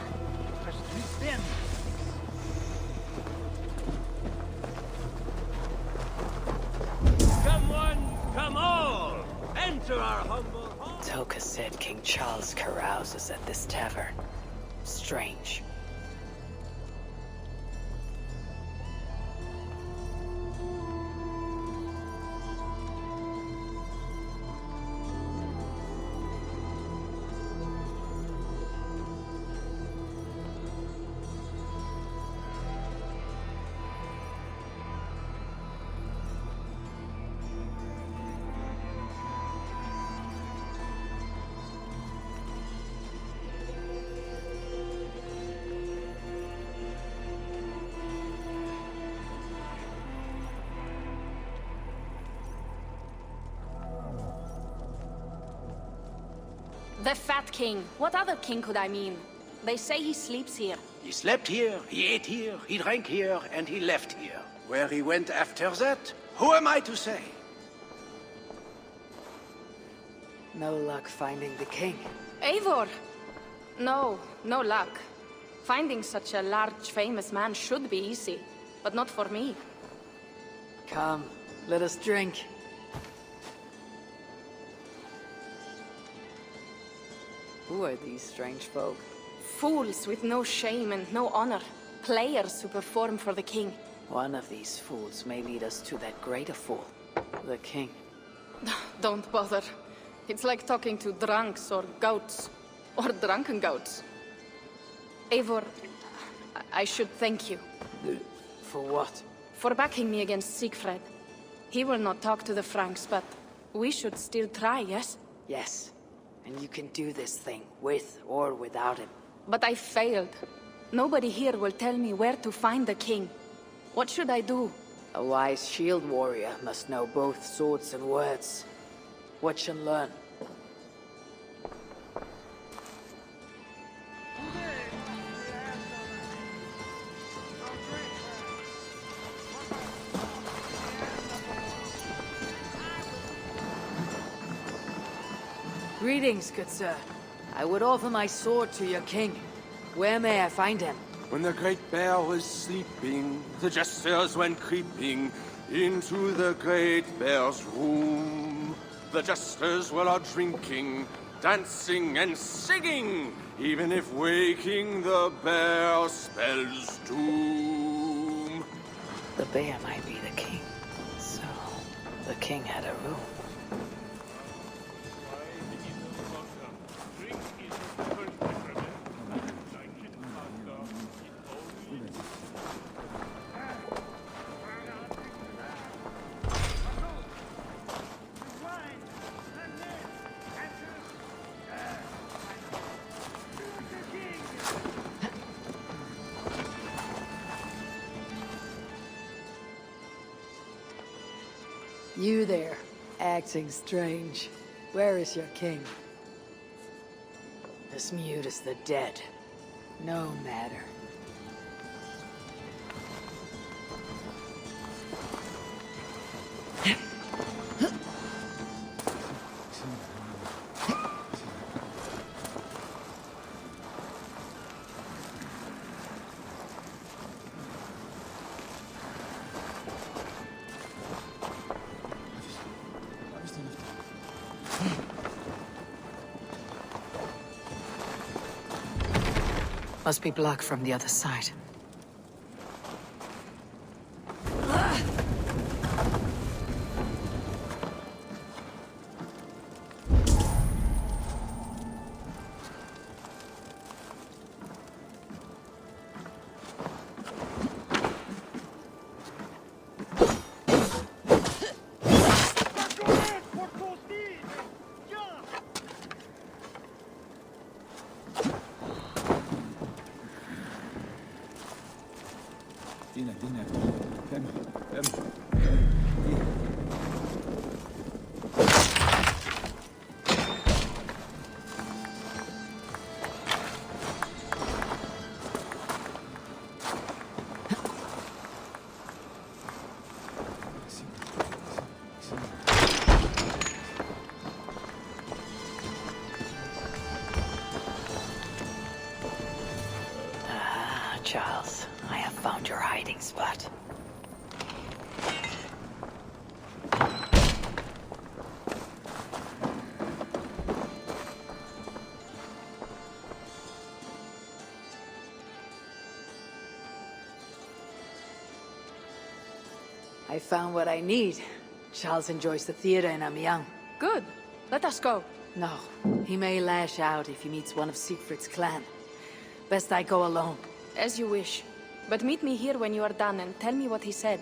Come one, come all! Enter our humble hall! Toka said King Charles carouses at this tavern. Strange. The Fat King. What other king could I mean? They say he sleeps here. He slept here, he ate here, he drank here, and he left here. Where he went after that, who am I to say? No luck finding the king. Eivor! No, no luck. Finding such a large, famous man should be easy, but not for me. Come, let us drink. Who are these strange folk? Fools with no shame and no honor. Players who perform for the king. One of these fools may lead us to that greater fool, the king. Don't bother. It's like talking to drunks or goats. Or drunken goats. Eivor, I should thank you. For what? For backing me against Siegfried. He will not talk to the Franks, but we should still try, yes? Yes. And you can do this thing, with or without him. But I failed. Nobody here will tell me where to find the king. What should I do? A wise shield warrior must know both swords and words. Watch and learn. Greetings, good sir. I would offer my sword to your king. Where may I find him? When the great bear was sleeping, the jesters went creeping into the great bear's room. The jesters were all drinking, dancing and singing, even if waking the bear spells doom. The bear might be the king. So, the king had a room. You there, acting strange. Where is your king? As mute as the dead. No matter. Must be blocked from the other side. Charles, I have found your hiding spot. I found what I need. Charles enjoys the theater in Amiens. Good. Let us go. No, he may lash out if he meets one of Siegfried's clan. Best I go alone. As you wish. But meet me here when you are done and tell me what he said.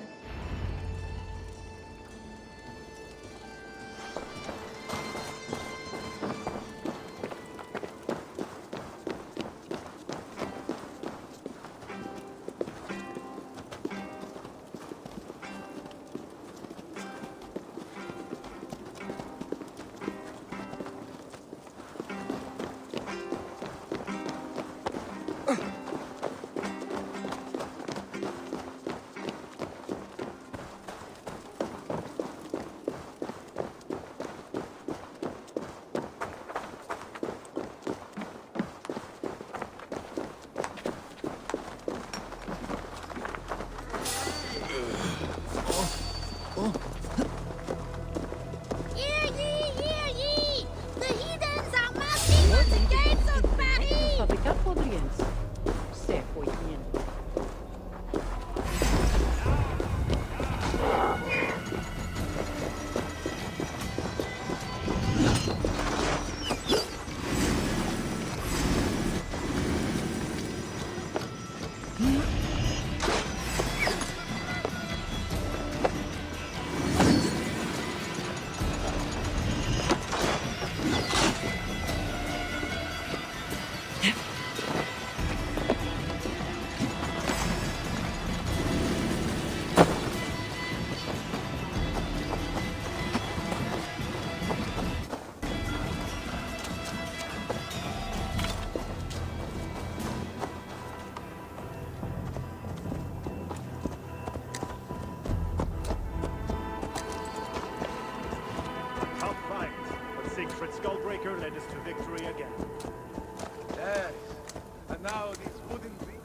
Skullbreaker led us to victory again. Yes, and now these wooden things.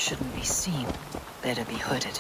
Shouldn't be seen. Better be hooded.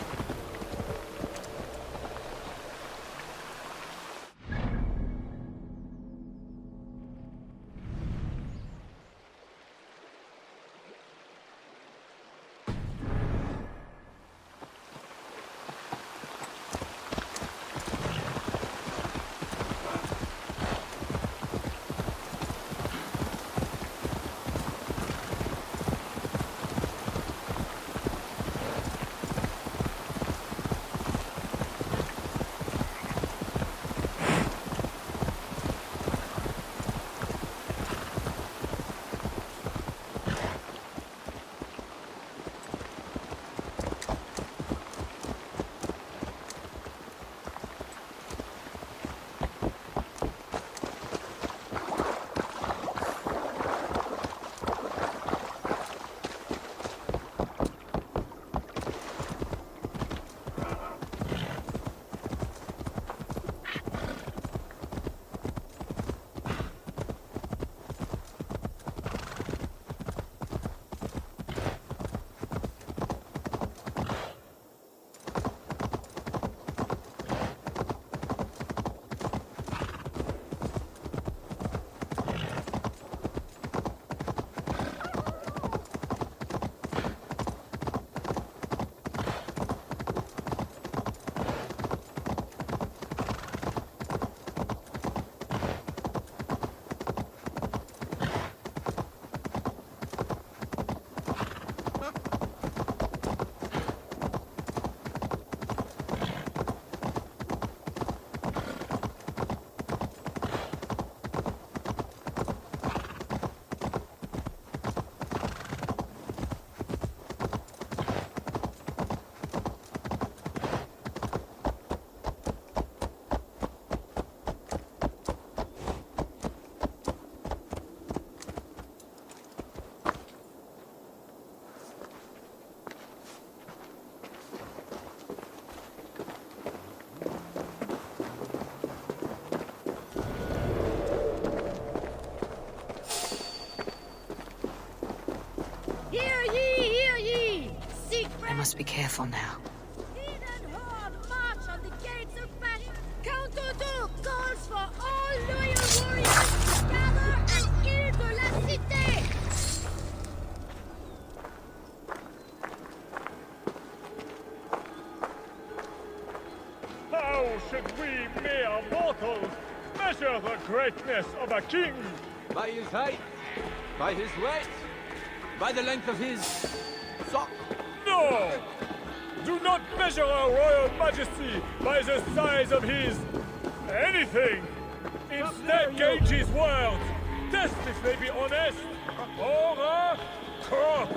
I must be careful now. March on the gates of battle. Count Odo calls for all loyal warriors to gather at Ile de la Cité. How should we mere mortals measure the greatness of a king? By his height, by his weight, by the length of his sock. No! Do not measure our royal majesty by the size of his... anything! Instead, gauge his words. Test if they be honest, or a crook.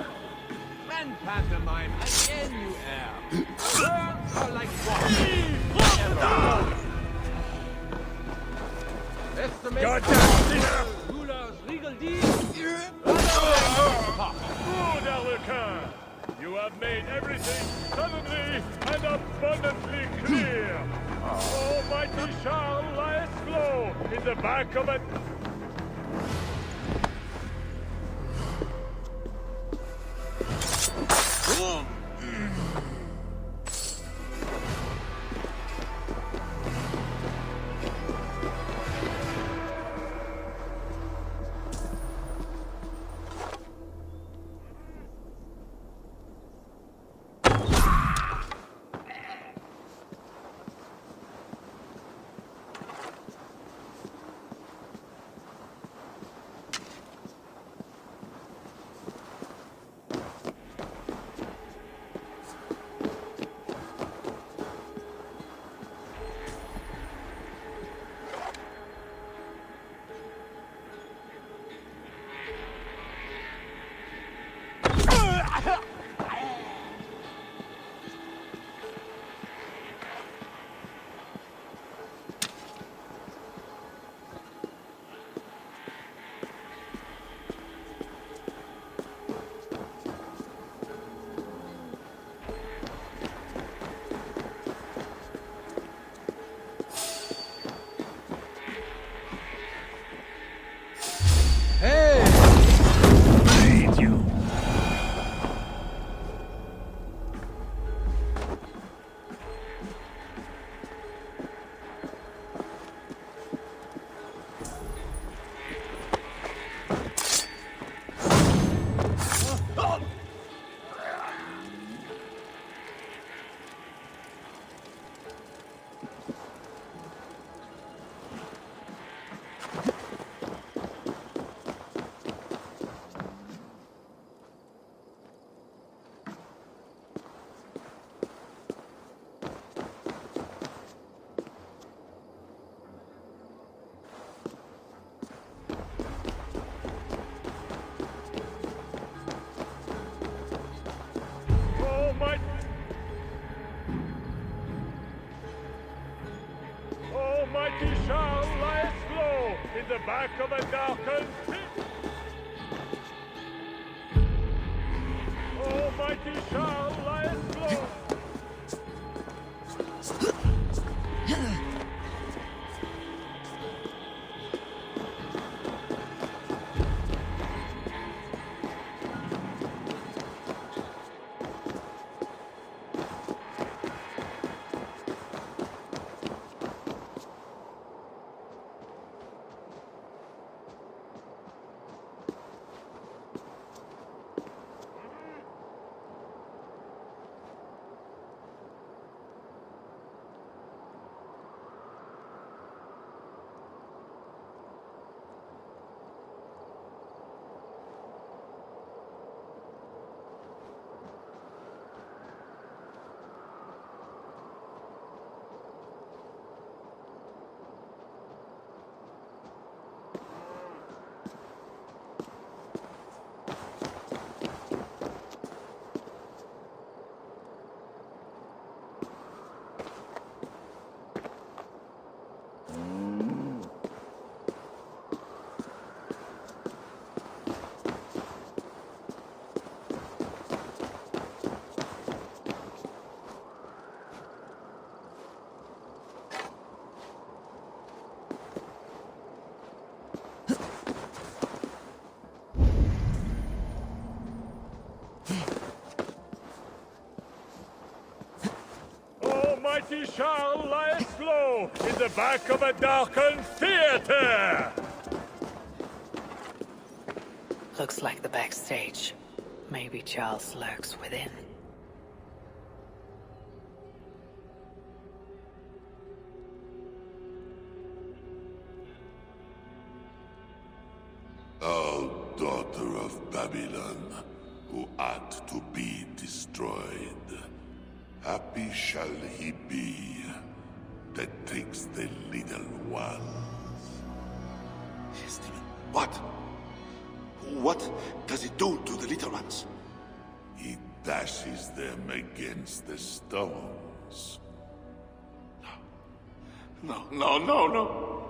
And pantomime again, you err. Words are like water. Estimate Goddamn ruler's regal deeds. Good, Arlequin! You have made everything suddenly and abundantly clear. Almighty Charles lies low in the back of a... in the back of a darkened pit. Almighty Charles lieth low. Almighty Charles lieth low in the back of a darkened theater. Looks like the backstage. Maybe Charles lurks within. O daughter of Babylon, who art to be destroyed, happy shall he be that takes the little ones. Yes, demon. What? What does it do to the little ones? He dashes them against the stones. No, no, no, no.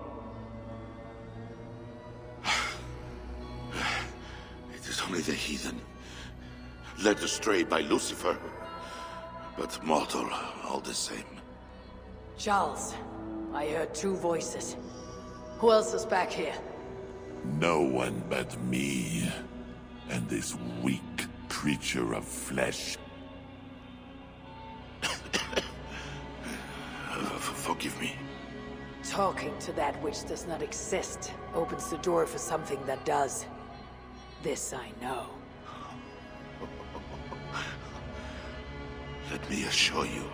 It is only the heathen, led astray by Lucifer, but mortal all the same. Charles, I heard two voices. Who else is back here? No one but me, and this weak creature of flesh. Forgive me. Talking to that which does not exist opens the door for something that does. This I know. Let me assure you,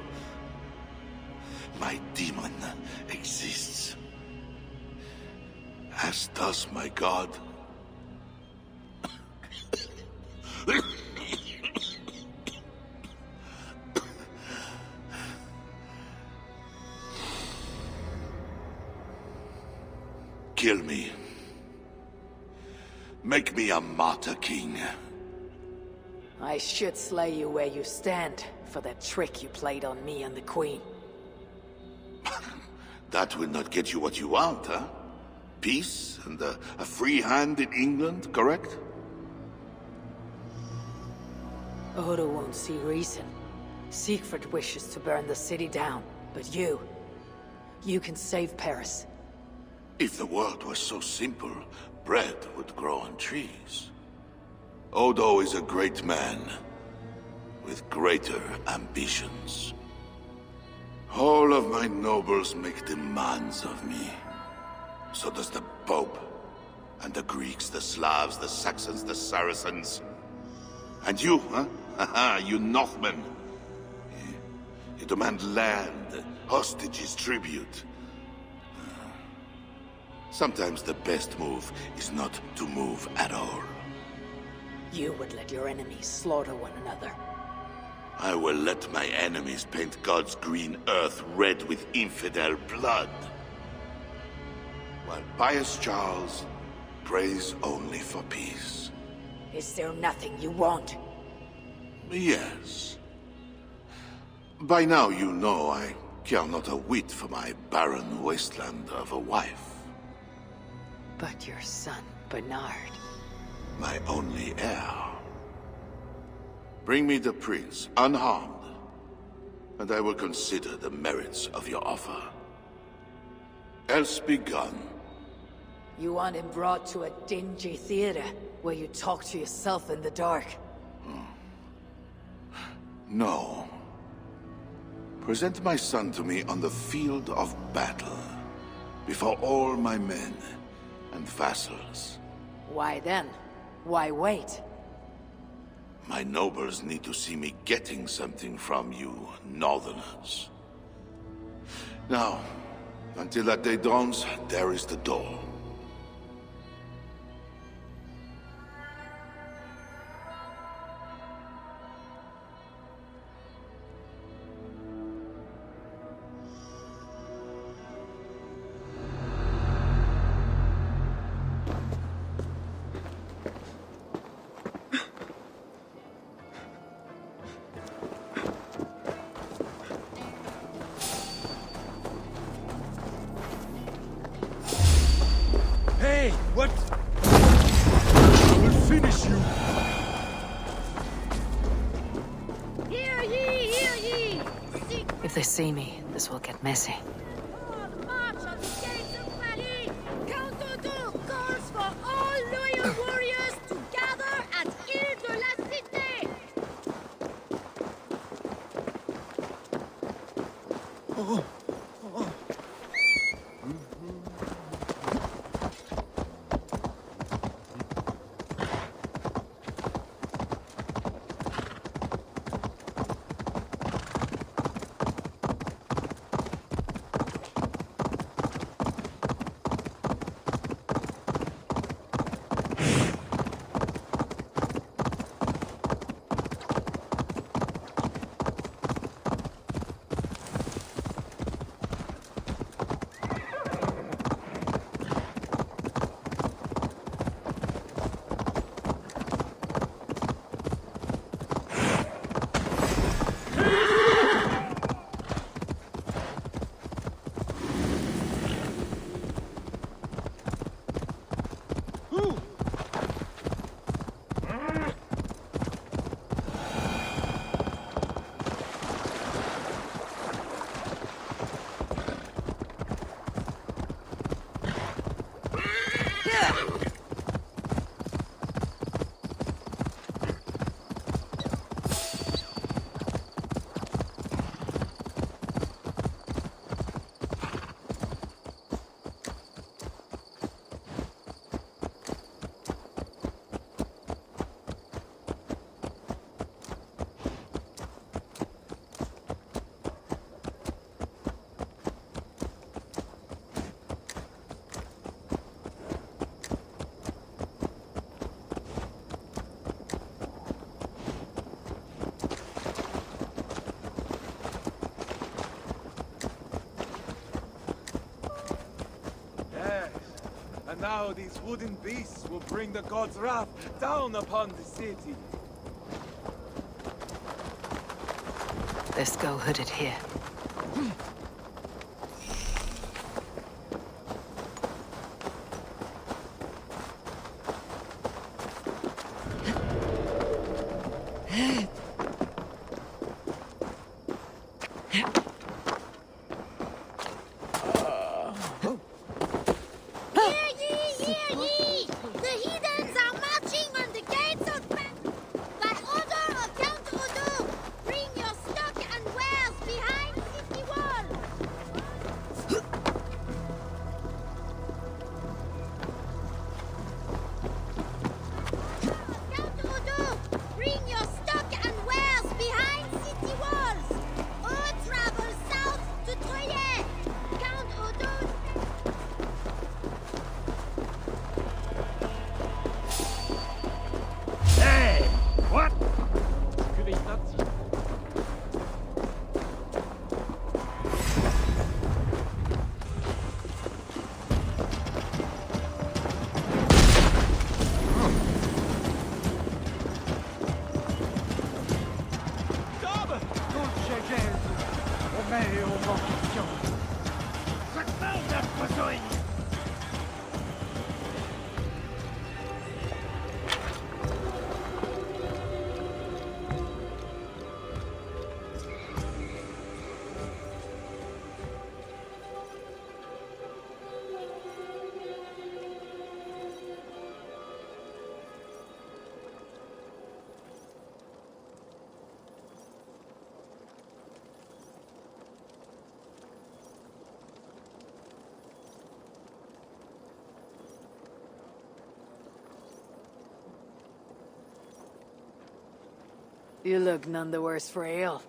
my demon exists. As does my god. Kill me. Make me a martyr king. I should slay you where you stand for that trick you played on me and the Queen. That will not get you what you want, huh? Peace and a free hand in England, correct? Odo won't see reason. Siegfried wishes to burn the city down, but you can save Paris. If the world was so simple, bread would grow on trees. Odo is a great man, with greater ambitions. All of my nobles make demands of me. So does the Pope, and the Greeks, the Slavs, the Saxons, the Saracens. And you, huh? Haha, you Northmen. You demand land, hostages, tribute. Sometimes the best move is not to move at all. You would let your enemies slaughter one another. I will let my enemies paint God's green earth red with infidel blood. While pious Charles prays only for peace. Is there nothing you want? Yes. By now you know I care not a whit for my barren wasteland of a wife. But your son, Bernard... My only heir. Bring me the prince, unharmed, and I will consider the merits of your offer. Else be gone. You want him brought to a dingy theater, where you talk to yourself in the dark? No. Present my son to me on the field of battle, before all my men and vassals. Why then? Why wait? My nobles need to see me getting something from you, Northerners. Now, until that day dawns, there is the door. Hey, what? I will finish you. Hear ye, hear ye! Seek If they see me, this will get messy. all march on the gates of Paris! Count Odo calls for all loyal warriors to gather at Ile de la Cité! Now these wooden beasts will bring the god's wrath down upon the city. Let's go hooded here. Bring your stock You look none the worse for ale.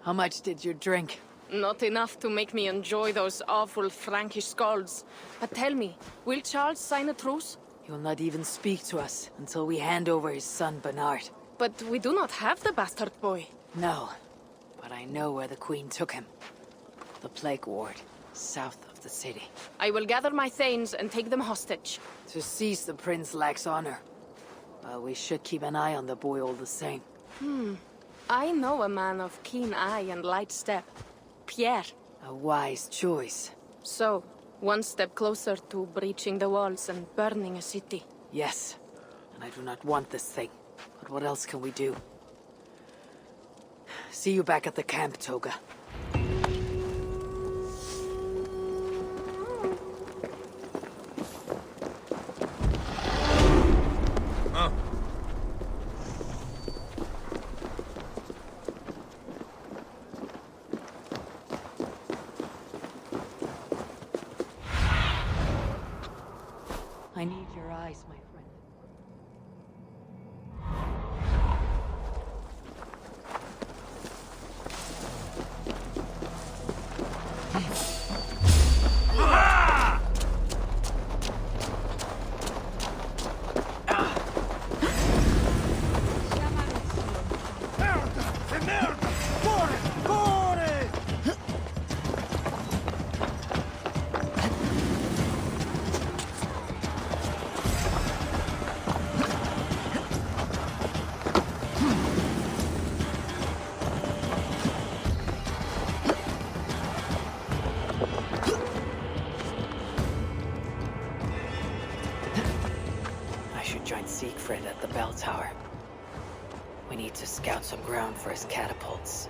How much did you drink? Not enough to make me enjoy those awful Frankish skalds. But tell me, will Charles sign a truce? He'll not even speak to us until we hand over his son Bernard. But we do not have the bastard boy. No, but I know where the Queen took him. The Plague Ward, south of the city. I will gather my thanes and take them hostage. To seize the prince lacks honor. Well, we should keep an eye on the boy all the same. I know a man of keen eye and light step. Pierre. A wise choice. So, one step closer to breaching the walls and burning a city. Yes, and I do not want this thing. But what else can we do? See you back at the camp, Toga. I need your eyes, my friend. Join Siegfried at the bell tower. We need to scout some ground for his catapults.